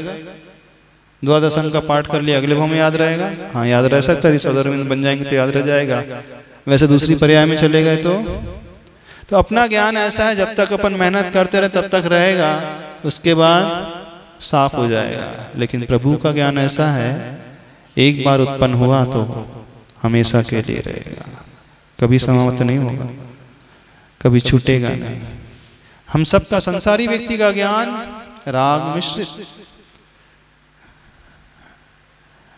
द्वादश अंक का पाठ कर लिया, अगले भाव में याद रहेगा? हाँ, याद रह सकता है। सदरविंद बन जाएंगे तो याद रह जाएगा। वैसे दूसरी पर्याय में चले गए तो तो अपना ज्ञान ऐसा है, जब तक अपन मेहनत करते रहे तब तक रहेगा, उसके बाद साफ हो जाएगा। लेकिन प्रभु का ज्ञान ऐसा है, एक बार उत्पन्न हुआ तो हमेशा के लिए रहेगा, कभी समाप्त नहीं होगा, कभी छूटेगा नहीं। हम सबका संसारी व्यक्ति का ज्ञान राग मिश्रित,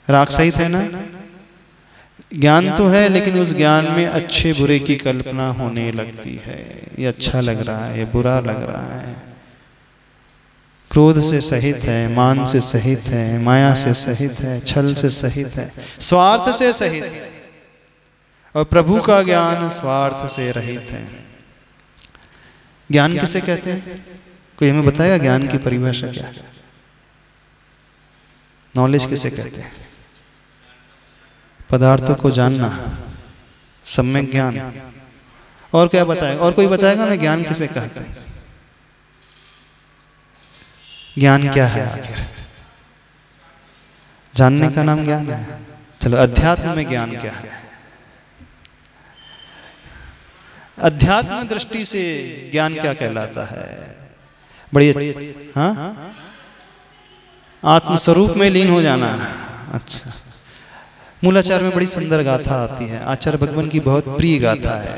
राग सहित है ना, ज्ञान तो है लेकिन उस ज्ञान में अच्छे बुरे की कल्पना होने लगती है। ये अच्छा लग रहा है, ये बुरा लग रहा है, क्रोध से सहित है, मान से सहित है, माया से सहित है, छल से सहित है, स्वार्थ से सहित है। और प्रभु का ज्ञान स्वार्थ से रहित है। ज्ञान किसे कहते हैं? कोई हमें बताएगा ज्ञान की परिभाषा क्या है? नॉलेज किसे कहते हैं? पदार्थों को जानना, सम्यक ज्ञान। और क्या बताएगा? और कोई बताएगा हमें ज्ञान किसे कहते हैं? ज्ञान क्या है आखिर? जानने का नाम ज्ञान है। चलो, अध्यात्म में ज्ञान क्या है? अध्यात्म दृष्टि से ज्ञान क्या कहलाता है? बड़ी, हाँ, आत्मस्वरूप में लीन हो जाना। अच्छा, मूलाचार में बड़ी सुंदर गाथा आती है, आचार्य भगवान की बहुत प्रिय गाथा है,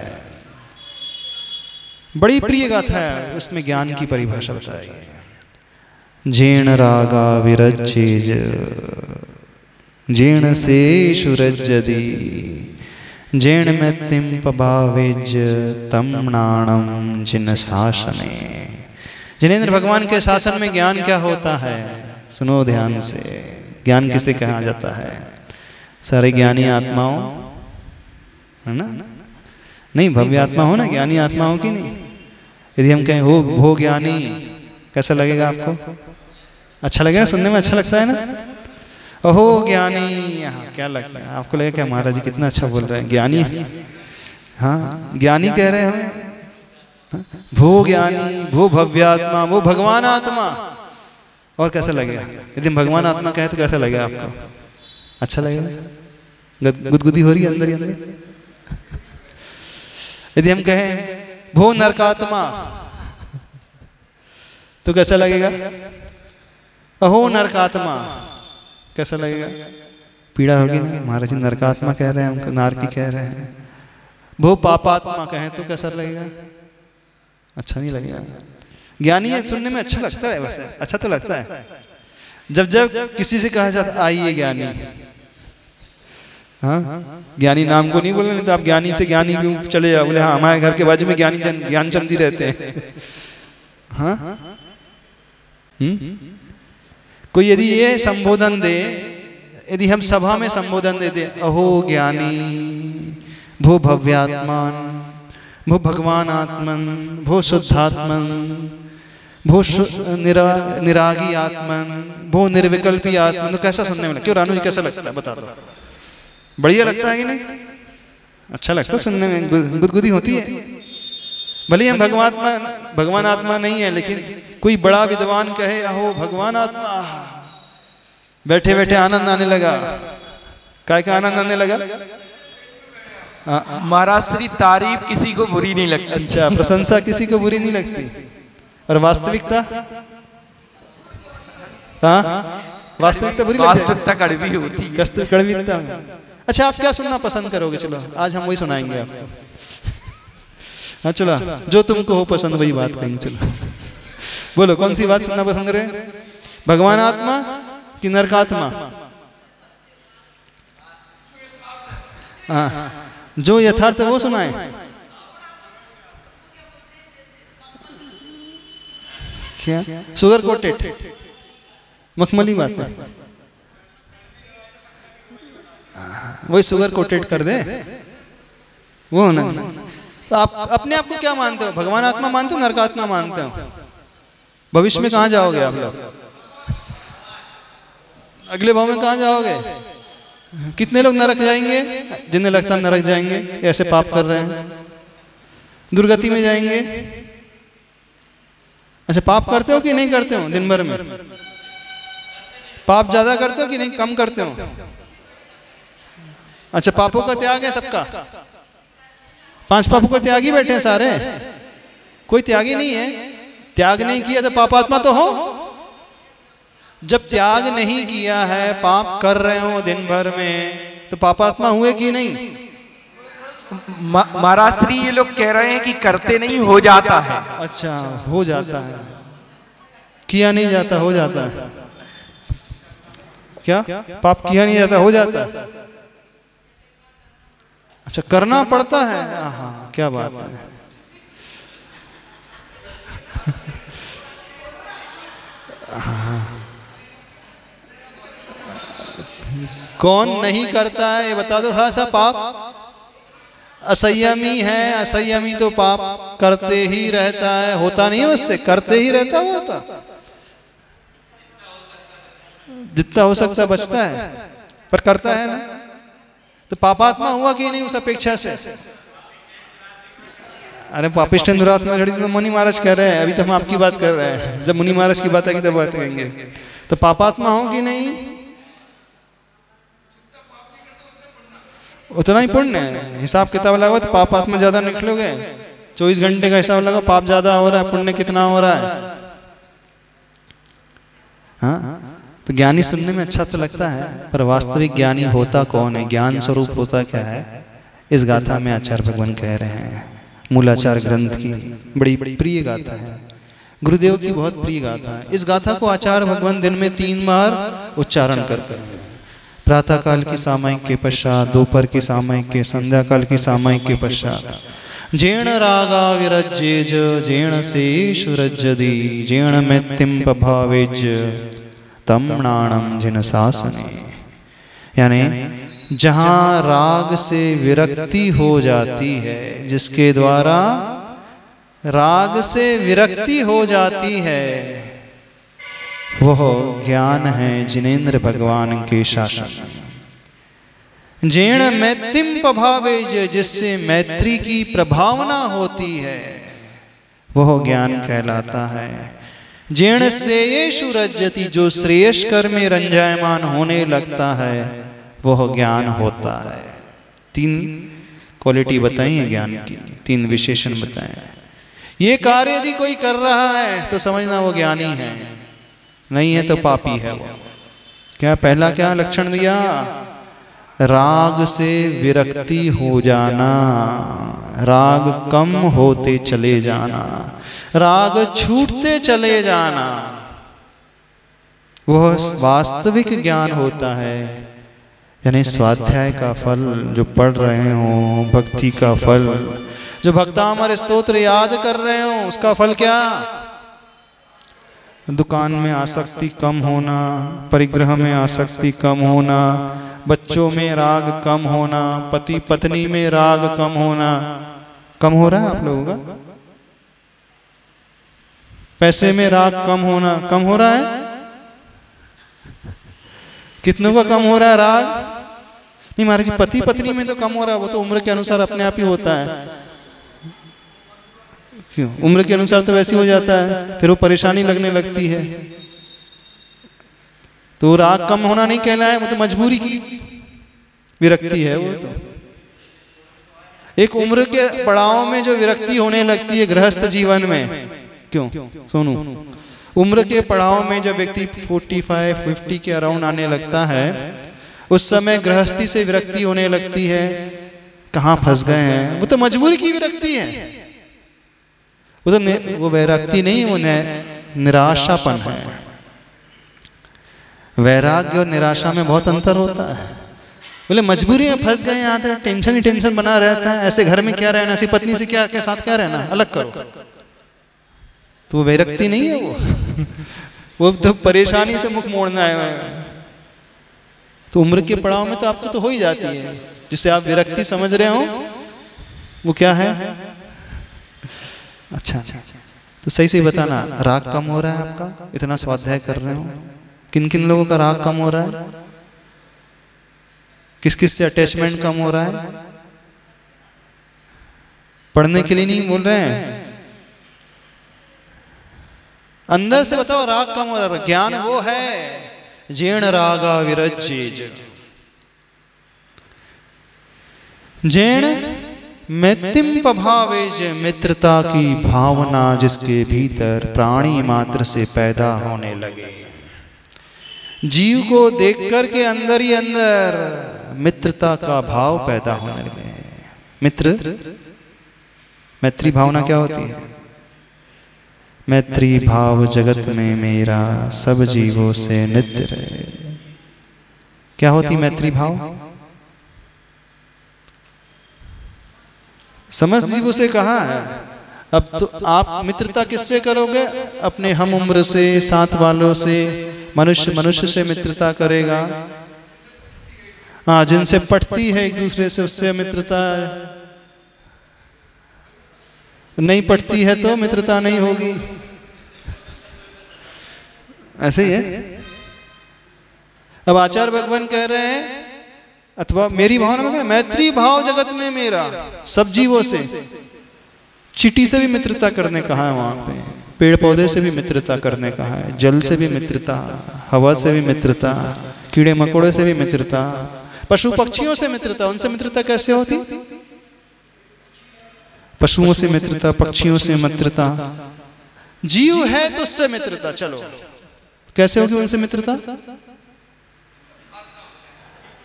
बड़ी प्रिय गाथा है। उसमें ज्ञान की परिभाषा बताई है। जीर्ण रागा विरज्जेज जीर्ण से शुरज्जदी जीर्ण में तिम पभावेज तमणाणम जिन शासने। जिनेंद्र भगवान के शासन में ज्ञान क्या होता है? सुनो ध्यान से। ज्ञान किसे कहा जाता है? सारे ज्ञानी आत्माओं, है ना? नहीं, भव्य आत्मा हो ना, ज्ञानी आत्मा हो कि नहीं? यदि हम कहें हो ज्ञानी, कैसा लगेगा आपको? अच्छा लगेगा, सुनने में अच्छा लगता है ना? ओहो ज्ञानी, यहाँ क्या लगता है आपको? लगेगा क्या महाराज जी कितना अच्छा बोल रहे हैं, ज्ञानी है। हाँ, ज्ञानी कह रहे हैं हमें, भो ज्ञानी, भो भव्यात्मा, वो भगवान आत्मा। और कैसा लगेगा यदि हम भगवान आत्मा कहें तो? कैसा लगेगा आपको? अच्छा लगेगा? गुदगुदी हो रही है अंदर ही अंदर। यदि हम कहें भो नरकात्मा तो कैसा लगेगा? अहो नरकात्मा, कैसा लगेगा? पीड़ा होगी ना, महाराज जी नरकात्मा कह रहे हैं, हमको नारकी कह रहे हैं। भो पापात्मा कहें तो कैसा लगेगा? अच्छा नहीं लगेगा। ज्ञानी है, सुनने में अच्छा लगता है, वैसे अच्छा तो लगता है। जब जब किसी से कहा जाता आइए ज्ञानी, हाँ, ज्ञानी नाम को नहीं बोले, नहीं तो आप ज्ञानी से ज्ञानी क्यों चले जाओ? बोले हाँ, हमारे घर के बाजू में ज्ञानी ज्ञानचंद जी रहते हैं। हाँ, कोई यदि ये संबोधन दे, यदि हम सभा में संबोधन दे दे, अहो ज्ञानी, भो भव्यात्मान, भो भगवान आत्मन, भो शुद्धात्मन, भो निरागी आत्मन, भो निर्विकल्पी आत्मन, तो कैसा सुनने में? क्यों रानू जी कैसा लगता है? बता दो। बढ़िया लगता है कि नहीं? अच्छा लगता है सुनने में, गुदगुदी होती है। भले हम भगवान आत्मा नहीं है, लेकिन कोई बड़ा विद्वान कहे अहो भगवान आत्मा, बैठे बैठे आनंद आने लगा। काय का आनंद आने लगा? महाराज श्री तारीफ किसी को बुरी नहीं लगती। अच्छा, प्रशंसा किसी को बुरी नहीं लगती। और वास्तविकता? हाँ, वास्तविकता बुरी लगती है। वास्तविकता कड़वी होती है। कड़वीता। अच्छा, आप क्या सुनना पसंद करोगे? चलो आज हम वही सुनाएंगे आपको। हाँ चलो, जो तुमको हो पसंद वही बात कहेंगे। चलो बोलो, कौन सी बात सुनना पसंद करें? भगवान आत्मा कि नरकात्मा? हाँ, जो यथार्थ वो सुनाए। क्या शुगर कोटेड मखमली बात है? वही शुगर कोटेड कर दे वो ना। तो आप अपने आप को क्या मानते हो? भगवान आत्मा मानते हो, नरकात्मा मानते हो? भविष्य में कहाँ जाओगे आप लोग? अगले भाव में कहाँ जाओगे? कितने लोग नरक जाएंगे? जिन्हें लगता है नरक जाएंगे, ऐसे पाप कर रहे हैं, दुर्गति में जाएंगे। अच्छा, पाप करते हो कि नहीं करते हो? दिन भर में पाप ज्यादा करते हो कि नहीं, कम करते हो? अच्छा, पापों का त्याग है सबका? 5 पापों का त्याग ही बैठे हैं सारे। कोई त्यागी नहीं है। त्याग नहीं किया तो पापात्मा तो हो। जब त्याग नहीं किया है, पाप कर रहे हो दिन भर में, तो पापात्मा हुए कि नहीं? महाराज श्री ये लोग कह रहे हैं कि करते नहीं, हो जाता है। अच्छा, हो जाता है, किया नहीं जाता, हो जाता है। क्या पाप किया नहीं जाता, हो जाता है? अच्छा, करना पड़ता है। हाँ, क्या बात है। कौन नहीं करता है ये बता दो थोड़ा सा। पाप असंयमी है, असंयमी तो पाप करते ही रहता है, होता नहीं है उससे, करते ही रहता होता। जितना हो सकता बचता है, पर करता है ना। तो पापात्मा हुआ कि नहीं उस अपेक्षा से? अरे पापिष्ठ दुरात्मा जड़ी तो मुनि महाराज कह रहे हैं, अभी तो हम आपकी बात कर रहे हैं। जब मुनि महाराज की बात आएगी तब बात करेंगे। तो पापात्मा हो कि नहीं? उतना ही पुण्य है। हिसाब किताब लगा तो पापात्मा ज्यादा निकलोगे। 24 घंटे का हिसाब लगा, पाप ज्यादा हो रहा है, पुण्य कितना हो रहा है? हाँ, तो ज्ञानी सुनने में अच्छा तो लगता है, पर वास्तविक ज्ञानी होता कौन है? ज्ञान स्वरूप होता क्या है? इस गाथा में आचार्य भगवान कह रहे हैं। मूलाचार ग्रंथ की बड़ी प्रिय गाथा है, गुरुदेव की बहुत प्रिय गाथा है। इस गाथा को आचार्य भगवान दिन में 3 बार उच्चारण करते हैं। प्रातः काल की सामयिक के पश्चात, दोपहर की सामयिक के, संध्या काल की सामयिक के पश्चात। जेण रागा विरज्येज जेण शेषुरज्जदी जेण मैत्तिम पभावेज तमणाणम जिन शासने। यानी जहां राग से विरक्ति हो जाती है, जिसके द्वारा राग से विरक्ति हो जाती है, वह ज्ञान है जिनेन्द्र भगवान के शासन। जेण मैत्तिम प्रभावेज, जिससे मैत्री की प्रभावना होती है, वह ज्ञान कहलाता है। जेण श्रेयेषु रज्जति, जो श्रेयस कर में रंजायमान होने लगता है, वह ज्ञान होता है। 3 क्वालिटी बताई है ज्ञान की, 3 विशेषण बताए। ये कार्य यदि कोई कर रहा है तो समझना वो ज्ञानी है, नहीं है तो पापी है वो। क्या पहला क्या लक्षण दिया? राग से विरक्ति हो जाना, राग कम होते चले जाना, राग छूटते चले जाना, वह वास्तविक ज्ञान होता है। यानी स्वाध्याय का फल जो पढ़ रहे हो, भक्ति का फल जो भक्तामर स्तोत्र याद कर रहे हो, उसका फल क्या? दुकान में आसक्ति कम होना, परिग्रह में आसक्ति कम होना, बच्चों में राग कम होना, पति पत्नी में राग कम होना। कम हो रहा है आप लोगों का? पैसे में राग कम होना कम हो रहा है? कितनों का कम हो रहा है राग? नहीं महाराज जी, पति पत्नी में तो कम हो रहा है, वो तो उम्र के अनुसार अपने आप ही होता है। क्यों? उम्र के अनुसार तो वैसे हो जाता है, फिर वो परेशानी लगने लगती है। तो राग कम होना नहीं कहना है, वो तो मजबूरी की विरक्ति है। वो तो एक उम्र के पड़ाव में जो विरक्ति होने लगती है गृहस्थ जीवन में। क्यों सोनू? उम्र के पड़ाव में जब व्यक्ति 45-50 के अराउंड आने लगता है, उस समय गृहस्थी से विरक्ति होने लगती है। कहाँ फंस गए हैं? वो तो मजबूरी की विरक्ति है, वो तो वो वैराग्य नहीं, वो निराशापन है। वैराग्य और निराशा में बहुत अंतर होता है। बोले मजबूरी में फंस गए, यहाँ तक टेंशन ही टेंशन बना रहता है। ऐसे घर में क्या रहना, ऐसी पत्नी से क्या के साथ क्या रहना, अलग करो। तो वो वैराग्य नहीं है, वो तो परेशानी से मुख मोड़ना है। तो उम्र के पड़ाव में तो आपको तो हो ही जाती है, जिसे आप विरक्ति समझ रहे हो, वो क्या है? अच्छा, तो सही से बताना, राग कम हो रहा है आपका? इतना स्वाध्याय कर रहे हो, किन किन लोगों का राग कम हो रहा है? किस किस से अटैचमेंट कम हो रहा है? पढ़ने के लिए नहीं बोल रहे हैं, अंदर से बताओ राग कम हो रहा है। ज्ञान वो है जेण रागा विरज्येज। जेण मैत्तिम पभावेज मित्रता की भावना जिसके भीतर प्राणी मात्र से पैदा होने लगे। जीव को देख कर के अंदर ही अंदर मित्रता का भाव पैदा होने लगे। मैत्री भावना क्या होती है? मैत्री भाव जगत में मेरा सब जीवों से नित्य रहे। क्या होती मैत्री भाव? समस्त जीवों से कहा है। अब तो आप मित्रता किससे करोगे? अपने हम उम्र से, साथ वालों से। मनुष्य से मित्रता करेगा, हाँ, जिनसे पटती है एक दूसरे से उससे मित्रता। नहीं पटती है तो मित्रता नहीं होगी। ऐसे ही है। अब आचार्य भगवान कह रहे हैं, अथवा मेरी भावना में मैत्री भाव जगत में मेरा सब जीवों से। चींटी से भी मित्रता करने कहा है, वहां पे पेड़ पौधे से भी मित्रता करने कहा है, जल से भी मित्रता, हवा से भी मित्रता, कीड़े मकोड़े से भी मित्रता, पशु पक्षियों से मित्रता। उनसे मित्रता कैसे होती? पशुओं से मित्रता, पक्षियों से मित्रता। जीव है तो उससे मित्रता। चलो कैसे होगी उनसे मित्रता?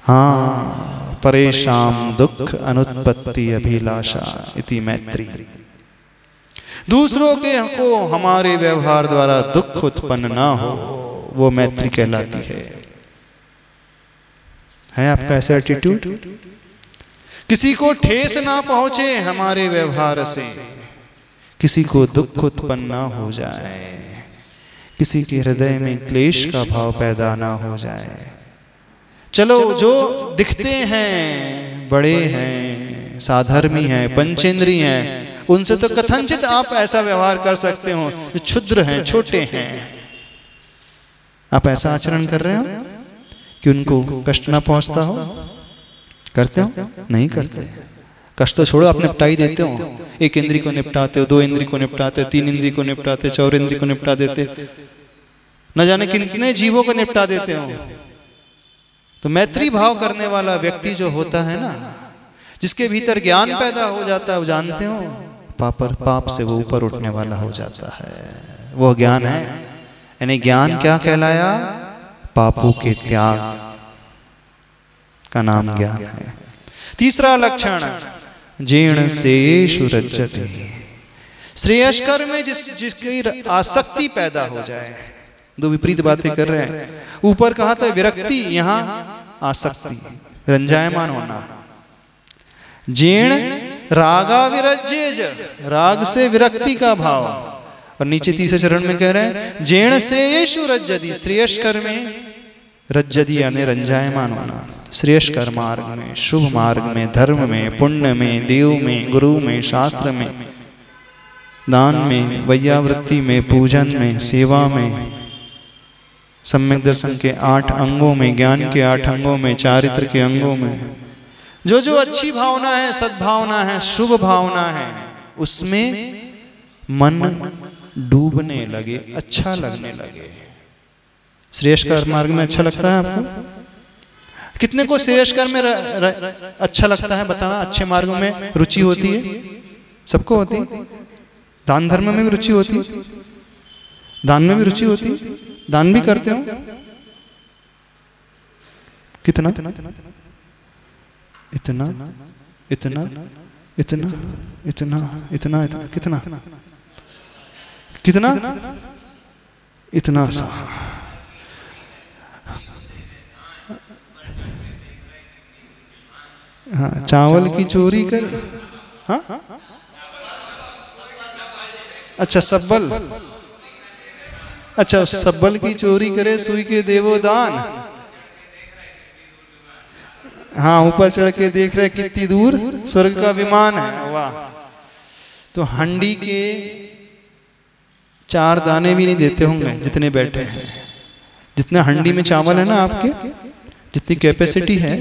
हाँ, परेशान दुख अनुत्पत्ति अभिलाषा इति मैत्री। दूसरों के को हमारे व्यवहार द्वारा दुख उत्पन्न ना हो, वो मैत्री कहलाती है आपका ऐसा एटीट्यूड? किसी को ठेस ना पहुंचे हमारे व्यवहार से, किसी को दुख उत्पन्न ना हो जाए, किसी के हृदय में क्लेश का भाव पैदा ना हो जाए। चलो जो दिखते हैं, बड़े हैं, साधर्मी हैं, पंचेंद्री हैं, उनसे तो कथनचित आप ऐसा व्यवहार कर सकते हो। जो क्षुद्र हैं, छोटे हैं, आप ऐसा आचरण कर रहे हो कि उनको कष्ट ना पहुंचता हो? करते हो? नहीं करते। कष्ट तो छोड़ो, आप निपटा ही देते हो। एक इंद्री को निपटाते हो, दो इंद्री को निपटाते, तीन इंद्री को निपटाते, चार इंद्री को निपटा देते, न जाने कितने जीवों को निपटा देते हो। तो मैत्री भाव करने वाला व्यक्ति जो होता है ना, जिसके भीतर ज्ञान पैदा हो जाता है, वो जानते हो पाप से वो ऊपर उठने वाला हो जाता है। वो ज्ञान है। यानी ज्ञान क्या कहलाया? पापों के त्याग का नाम ज्ञान है। तीसरा लक्षण, जीर्ण शेषु रज्जति। श्रेयस्कर में जिसकी आसक्ति पैदा हो जाए। दो विपरीत बातें कर रहे हैं। ऊपर कहा था विरक्ति, यहाँ आसक्ति, रंजायमान होना। जीर्ण रागा विरज्येज, राग से विरक्ति का भाव। और नीचे तीसरे चरण में कह रहे हैं जीर्ण शेषु रज्जति। श्रेयस्कर में रज्जति यानी रंजायमान होना। श्रेयस्कर मार्ग में, शुभ मार्ग में, धर्म में, पुण्य में, देव में, गुरु में, शास्त्र में, दान में, वैयावृत्ति में, पूजन में, सेवा में, सम्यक दर्शन के 8 अंगों में, ज्ञान के 8 अंगों में, चारित्र के अंगों में, जो जो अच्छी भावना है, सद्भावना है, शुभ भावना है, उसमें मन डूबने लगे, अच्छा लगने लगे। श्रेयस्कर मार्ग में अच्छा लगता है आपको? कितने को श्रेयस्कर में अच्छा लगता है बताना? अच्छे मार्गों में रुचि होती है? सबको होती है। दान धर्म में भी रुचि होती है, दान में भी रुचि होती है, दान भी करते हो। कितना? इतना इतना इतना इतना इतना इतना कितना कितना इतना सा। हाँ, चावल की चोरी कर। हाँ, अच्छा सब्बल, अच्छा सब्बल की चोरी करे सुई के देवो दान। हाँ, ऊपर चढ़ के देख रहे कितनी दूर स्वर्ग का विमान है। वाह। तो हंडी के 4 दाने भी नहीं देते होंगे जितने बैठे हैं। जितना हंडी में चावल है ना आपके, जितनी कैपेसिटी है,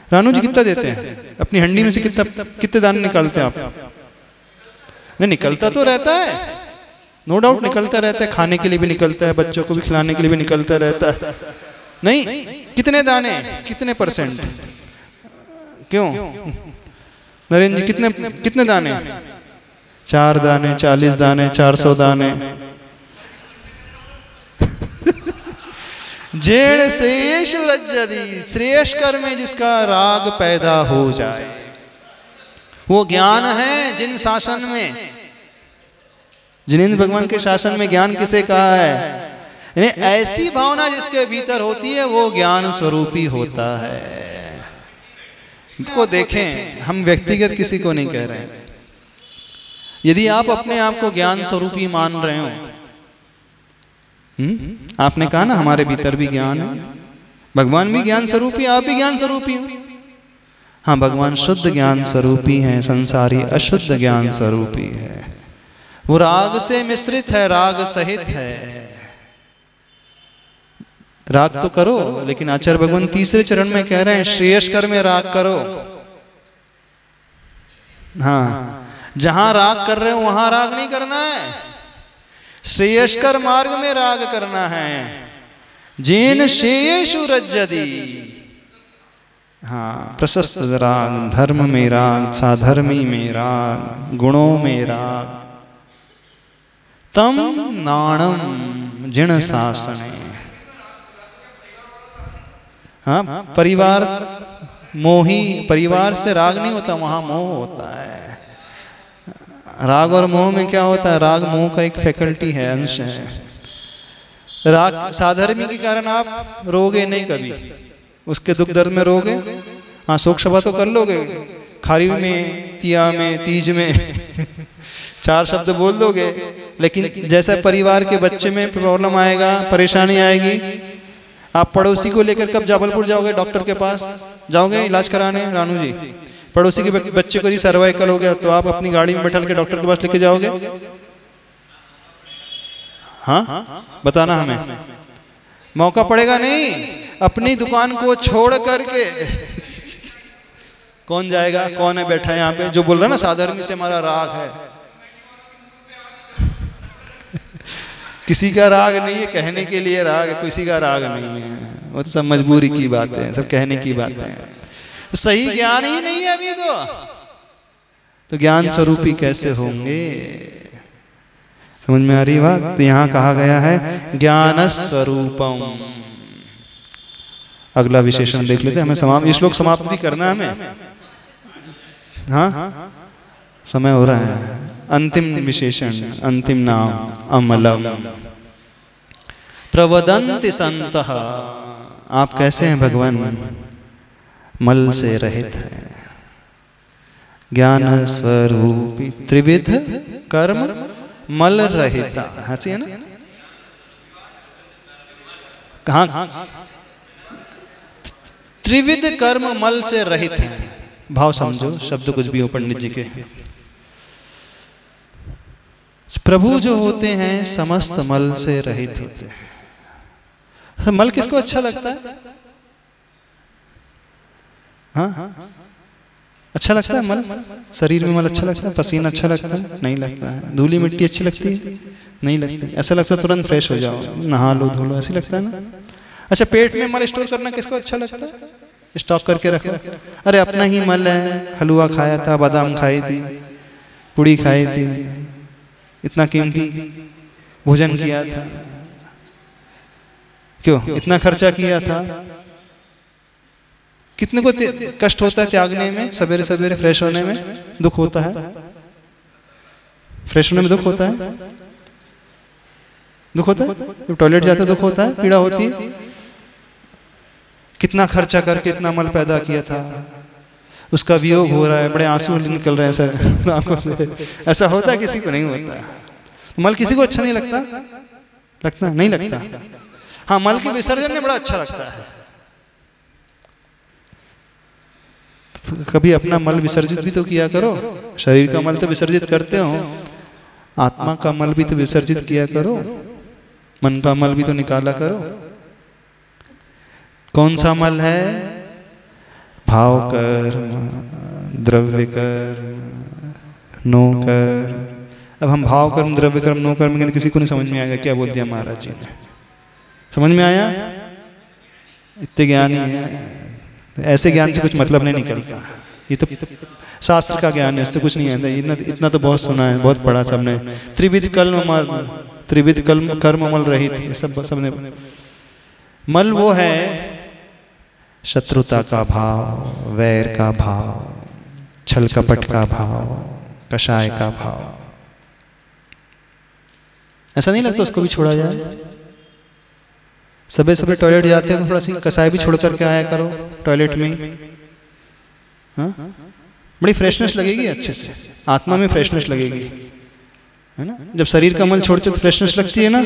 रानू जी कितना देते हैं अपनी हंडी में से? कितने दाने निकालते हैं आप? नहीं, निकलता तो रहता है, नो डाउट निकलता रहता है। खाने के लिए भी निकलता है, बच्चों को भी खिलाने के लिए भी निकलता रहता है। नहीं, कितने दाने, कितने %? क्यों? नरेंद्र जी कितने कितने दाने? 4 दाने, 40 दाने, 400 दाने। जेड़ श्रेयस रज्जति, श्रेयस कर में जिसका राग पैदा हो जाए, वो ज्ञान है जिन शासन में, जिनेंद्र भगवान के शासन में ज्ञान किसे कहा है? ऐसी भावना जिसके भीतर होती है वो ज्ञान स्वरूपी होता है। को देखें, हम व्यक्तिगत किसी को नहीं कह रहे हैं। यदि आप अपने आप को ज्ञान स्वरूपी मान रहे हो, आपने कहा ना हमारे भीतर भी ज्ञान है, भगवान भी ज्ञान स्वरूपी, आप भी ज्ञान स्वरूपी हो। हाँ, भगवान शुद्ध ज्ञान स्वरूपी हैं, संसारी अशुद्ध ज्ञान स्वरूपी है। वो राग से मिश्रित है, राग सहित है। राग तो करो, लेकिन आचार्य भगवान तीसरे चरण में कह रहे हैं श्रेयस कर में राग करो। हाँ, जहां राग कर रहे हो वहां राग नहीं करना है, श्रेयस्कर मार्ग में राग करना है। जेन श्रेयसु रज्जति, हाँ, प्रशस्त राग, धर्म में राग, साधर्मी में राग, गुणों में राग। तम नाणम जिण शासने। हाँ, परिवार मोही, परिवार से राग नहीं होता, वहां मोह होता है। राग और मोह में क्या होता है? राग मोह का एक फैकल्टी है, अंश है। राग साधर्मी के कारण आप रोगे नहीं कभी, उसके दुख दर्द में रोगे। हाँ, शोक सभा तो कर लोगे, खारी में, तिया में, तीज में 4 शब्द बोल लोगे, लेकिन जैसा परिवार के बच्चे में प्रॉब्लम आएगा, परेशानी आएगी, आप पड़ोसी को लेकर कब जबलपुर जाओगे? डॉक्टर के पास जाओगे इलाज कराने? रानू जी, पड़ोसी के बच्चे को यदि सर्वाइकल हो गया तो आप अपनी गाड़ी में बैठा के डॉक्टर के पास लेके जाओगे? हाँ, बताना हमें। मौका पड़ेगा नहीं, अपनी दुकान को छोड़ करके कौन जाएगा? कौन है बैठा है यहाँ पे जो बोल रहा है ना साधर्मी से हमारा राग है? किसी का राग नहीं है, कहने के लिए राग है, किसी का राग नहीं है। वो तो सब मजबूरी की बात है, सब कहने की बात है। सही ज्ञान ही नहीं है अभी तो ज्ञान स्वरूपी कैसे होंगे? समझ में आ रही बात? तो यहाँ कहा गया है ज्ञान स्वरूपम। अगला विशेषण देख लेते हैं, हमें श्लोक समाप्त भी करना है हमें। हाँ, समय हो रहा है। अंतिम विशेषण, अंतिम नाम अमलम। प्रवदन्ति संतः, आप कैसे हैं भगवान? मल से रहित है, ज्ञान स्वरूपी, त्रिविध कर्म मल रहिता। हंसी है ना? कहाँ? त्रिविध कर्म मल से रहित है। भाव समझो, शब्द कुछ भी हो पंडित जी के। प्रभु जो होते हैं समस्त मल से रहित होते हैं। मल किसको अच्छा लगता है? हाँ, अच्छा लगता है मल? शरीर में मल अच्छा लगता है? पसीना अच्छा लगता है? नहीं लगता है। धूली मिट्टी अच्छी लगती है? नहीं लगती। ऐसा लगता है तुरंत फ्रेश हो जाओ, नहा लो, धो लो, ऐसे लगता है ना? अच्छा, पेट में मल स्टोर करना किसको अच्छा लगता है? स्टॉक करके रखो। अरे अपना ही मल है, हलवा खाया था, बादाम खाई थी, पूड़ी खाई थी, इतना कीमती भोजन किया था, क्यों इतना खर्चा किया था? कितने को कष्ट होता है त्यागने में? सवेरे सवेरे फ्रेश होने में दुख होता है, फ्रेश होने में दुख होता है, दुख होता है, जब टॉयलेट जाते दुख होता है, पीड़ा होती है। कितना खर्चा करके इतना मल पैदा किया था, उसका वियोग हो रहा है, बड़े आंसू निकल रहे हैं सर आंखों से। ऐसा होता है? किसी को नहीं होता। तो मल किसी को अच्छा नहीं लगता? लगता नहीं लगता? हाँ, मल के विसर्जन में बड़ा अच्छा लगता है। तो कभी अपना मल विसर्जित भी तो किया करो। शरीर का मल तो विसर्जित करते हो, आत्मा का मल भी तो विसर्जित किया करो, मन का मल भी तो निकाला करो। कौन सा मल है? भाव कर्म, द्रव्य कर्म, नो कर्म। अब हम भाव कर्म, द्रव्य कर्म, नो कर्म कहते किसी को नहीं समझ में आएगा क्या बोल दिया महाराज जी ने। समझ में आया? इतने ज्ञानी है, ऐसे ज्ञान से कुछ मतलब नहीं निकलता। ये तो शास्त्र का ज्ञान है, इससे कुछ नहीं आता। इतना तो बहुत सुना है, बहुत पढ़ा सबने। त्रिविध कर्म मल रहित, ये सब सबने। मल वो है शत्रुता का भाव, वैर का भाव, छल कपट का भाव, कषाय का भाव। ऐसा नहीं लगता उसको भी छोड़ा जाए? सुबह टॉयलेट जाते हैं तो थोड़ा सी कसाई भी छोड़ करके आया करो टॉयलेट में। हाँ, बड़ी फ्रेशनेस लगेगी, अच्छे से आत्मा में फ्रेशनेस लगेगी, है ना। जब शरीर का मल छोड़ते तो फ्रेशनेस लगती है ना।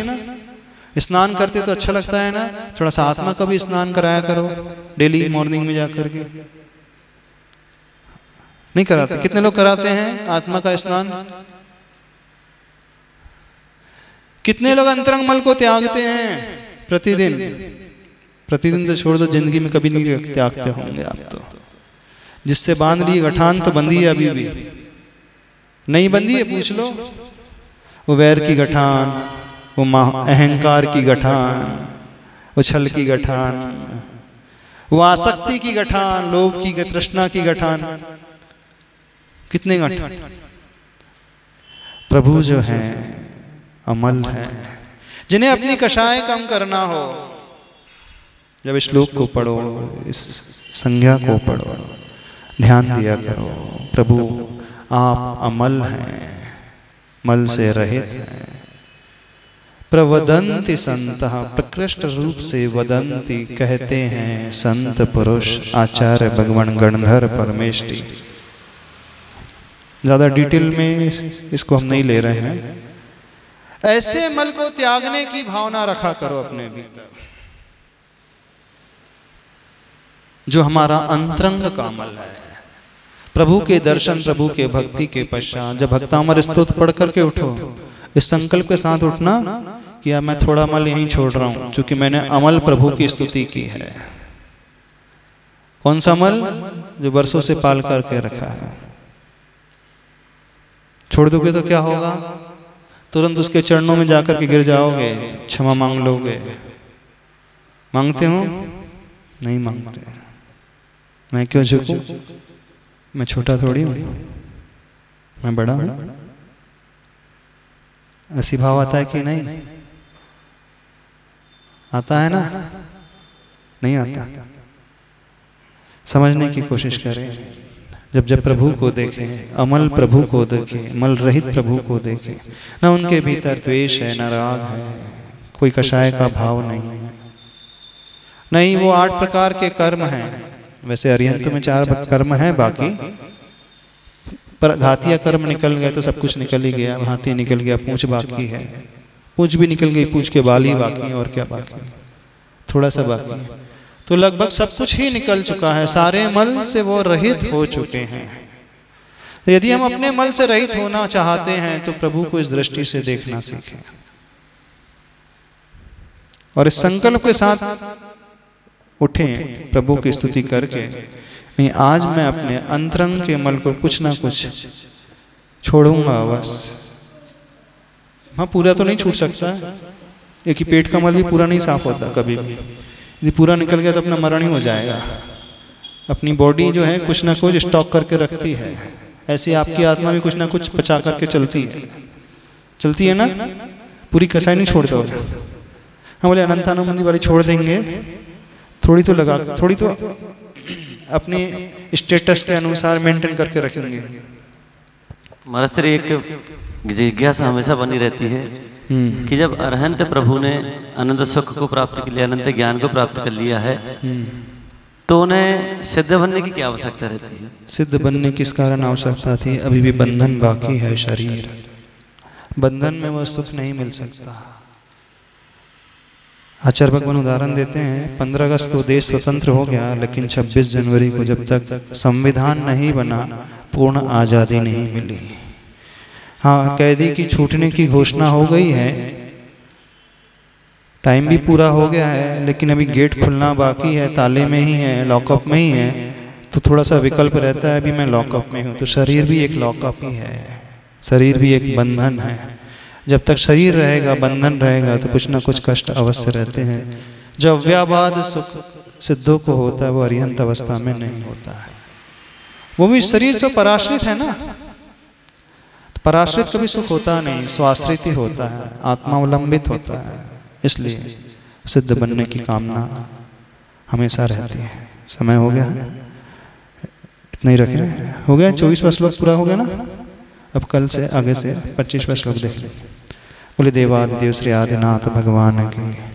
स्नान करते तो अच्छा लगता है ना। थोड़ा सा आत्मा का भी स्नान कराया करो डेली मॉर्निंग में जाकर के। नहीं कराते? कितने लोग कराते हैं आत्मा का स्नान? कितने लोग अंतरंग मल को त्यागते हैं प्रतिदिन? प्रतिदिन तो छोड़ दो, जिंदगी में कभी नहीं त्यागते होंगे आप तो। जिससे बांध ली गठान तो बंधी है, अभी भी नहीं बंधी है, पूछ लो। वो वैर की गठान, वो अहंकार की गठान, वो छल की गठान, वो आसक्ति की गठान, लोभ की, तृष्णा की गठान, कितने गठान। प्रभु जो है अमल है। जिन्हें अपनी कषाय कम करना हो, जब श्लोक को पढ़ो, इस संज्ञा को पढ़ो, ध्यान दिया करो। प्रभु आप अमल हैं, मल से रहित हैं। प्रवदंति संतः, प्रकृष्ट रूप से वदंती कहते हैं संत पुरुष, आचार्य भगवान गणधर परमेष्टि। ज्यादा डिटेल में इसको हम नहीं ले रहे हैं। ऐसे मल को त्यागने की भावना रखा करो अपने भीतर, जो हमारा अंतरंग का मल है। प्रभु के दर्शन, प्रभु के भक्ति के पश्चात जब भक्तामर स्तोत्र पढ़ करके उठो, इस संकल्प के साथ उठना कि अब मैं थोड़ा मल यहीं छोड़ रहा हूं, क्योंकि मैंने अमल प्रभु की स्तुति की है। कौन सा मल? जो वर्षों से पाल करके रखा है। छोड़ दोगे तो क्या होगा? तुरंत उसके चरणों में जाकर के गिर जाओगे, क्षमा मांग लोगे। मांगते हो? नहीं मांगते। मैं क्यों झुकूं? मैं छोटा थोड़ी हूं, मैं बड़ा हूं। ऐसी भाव आता है कि नहीं? आता है ना? नहीं आता? समझने की कोशिश करें। जब जब प्रभु को देखें, अमल प्रभु को देखें, मल रहित प्रभु को देखें, न उनके भीतर द्वेष है, न राग है, कोई कषाय का भाव नहीं। वो 8 प्रकार के कर्म हैं। वैसे अरिहंत में 4 कर्म हैं, बाकी पर घातिया कर्म निकल गए तो सब कुछ निकल ही गया। हाथी निकल गया, पूंछ बाकी है, पूंछ भी निकल गई, पूंछ के बाल ही बाकी है, और क्या बाकी है? थोड़ा सा बाकी है। तो लगभग सब कुछ ही निकल चुका है, सारे मल से वो रहित हो चुके हैं। तो यदि हम अपने मल से रहित होना चाहते हैं तो प्रभु को इस दृष्टि से देखना सीखें, और इस संकल्प के साथ उठें प्रभु की स्तुति करके। नहीं, आज मैं अपने अंतरंग के मल को कुछ ना कुछ छोड़ूंगा बस। हाँ, पूरा तो नहीं छूट सकता, एक ही पेट का मल भी पूरा नहीं साफ होता कभी भी। यदि पूरा निकल गया तो अपना मरण ही हो जाएगा। अपनी बॉडी जो है कुछ ना कुछ स्टॉक करके रखती है, ऐसे आपकी आत्मा भी कुछ ना कुछ पचा करके चलती है ना। पूरी कसाई नहीं छोड़ता। हम बोले अनंतानंदी वाली छोड़ देंगे, थोड़ी तो लगा, थोड़ी तो अपने स्टेटस के अनुसार मेंटेन करके रखेंगे। महाराज श्री एक जिज्ञासा हमेशा बनी रहती है कि जब अरहंत प्रभु ने अनंत सुख को प्राप्त कर लिया, अनंत ज्ञान को प्राप्त कर लिया है, तो उन्हें सिद्ध बनने की क्या आवश्यकता रहती है? सिद्ध बनने किस कारण आवश्यकता थी? अभी भी बंधन बाकी है। शरीर बंधन में वह सुख नहीं मिल सकता। आचार्य भगवान उदाहरण देते हैं, 15 अगस्त को देश स्वतंत्र हो गया, लेकिन 26 जनवरी को जब तक संविधान नहीं बना, पूर्ण आज़ादी नहीं मिली। हाँ, कैदी की छूटने की घोषणा हो गई है, टाइम भी पूरा हो गया है, लेकिन अभी गेट खुलना बाकी है, ताले में ही है, लॉकअप में ही है। तो थोड़ा सा विकल्प रहता है, अभी मैं लॉकअप में हूँ। तो शरीर भी एक लॉकअप ही है, शरीर भी एक बंधन है। जब तक शरीर रहेगा, बंधन रहेगा, तो कुछ ना कुछ कष्ट अवश्य रहते हैं। जो अव्याबाद सुख सिद्धों को होता है, वो अरिहंत अवस्था में नहीं होता है। वो भी शरीर से पराश्रित है ना, पराश्रित कभी सुख होता नहीं, स्वाश्रित ही होता है, आत्मावलंबित होता है, इसलिए सिद्ध बनने की कामना हमेशा रहती है। समय हो गया, इतना ही रखें, हो गया 24वां श्लोक पूरा हो गया ना। अब कल से आगे से 25वां श्लोक देख लें। बोले देवादिदेव श्री आदिनाथ भगवान की।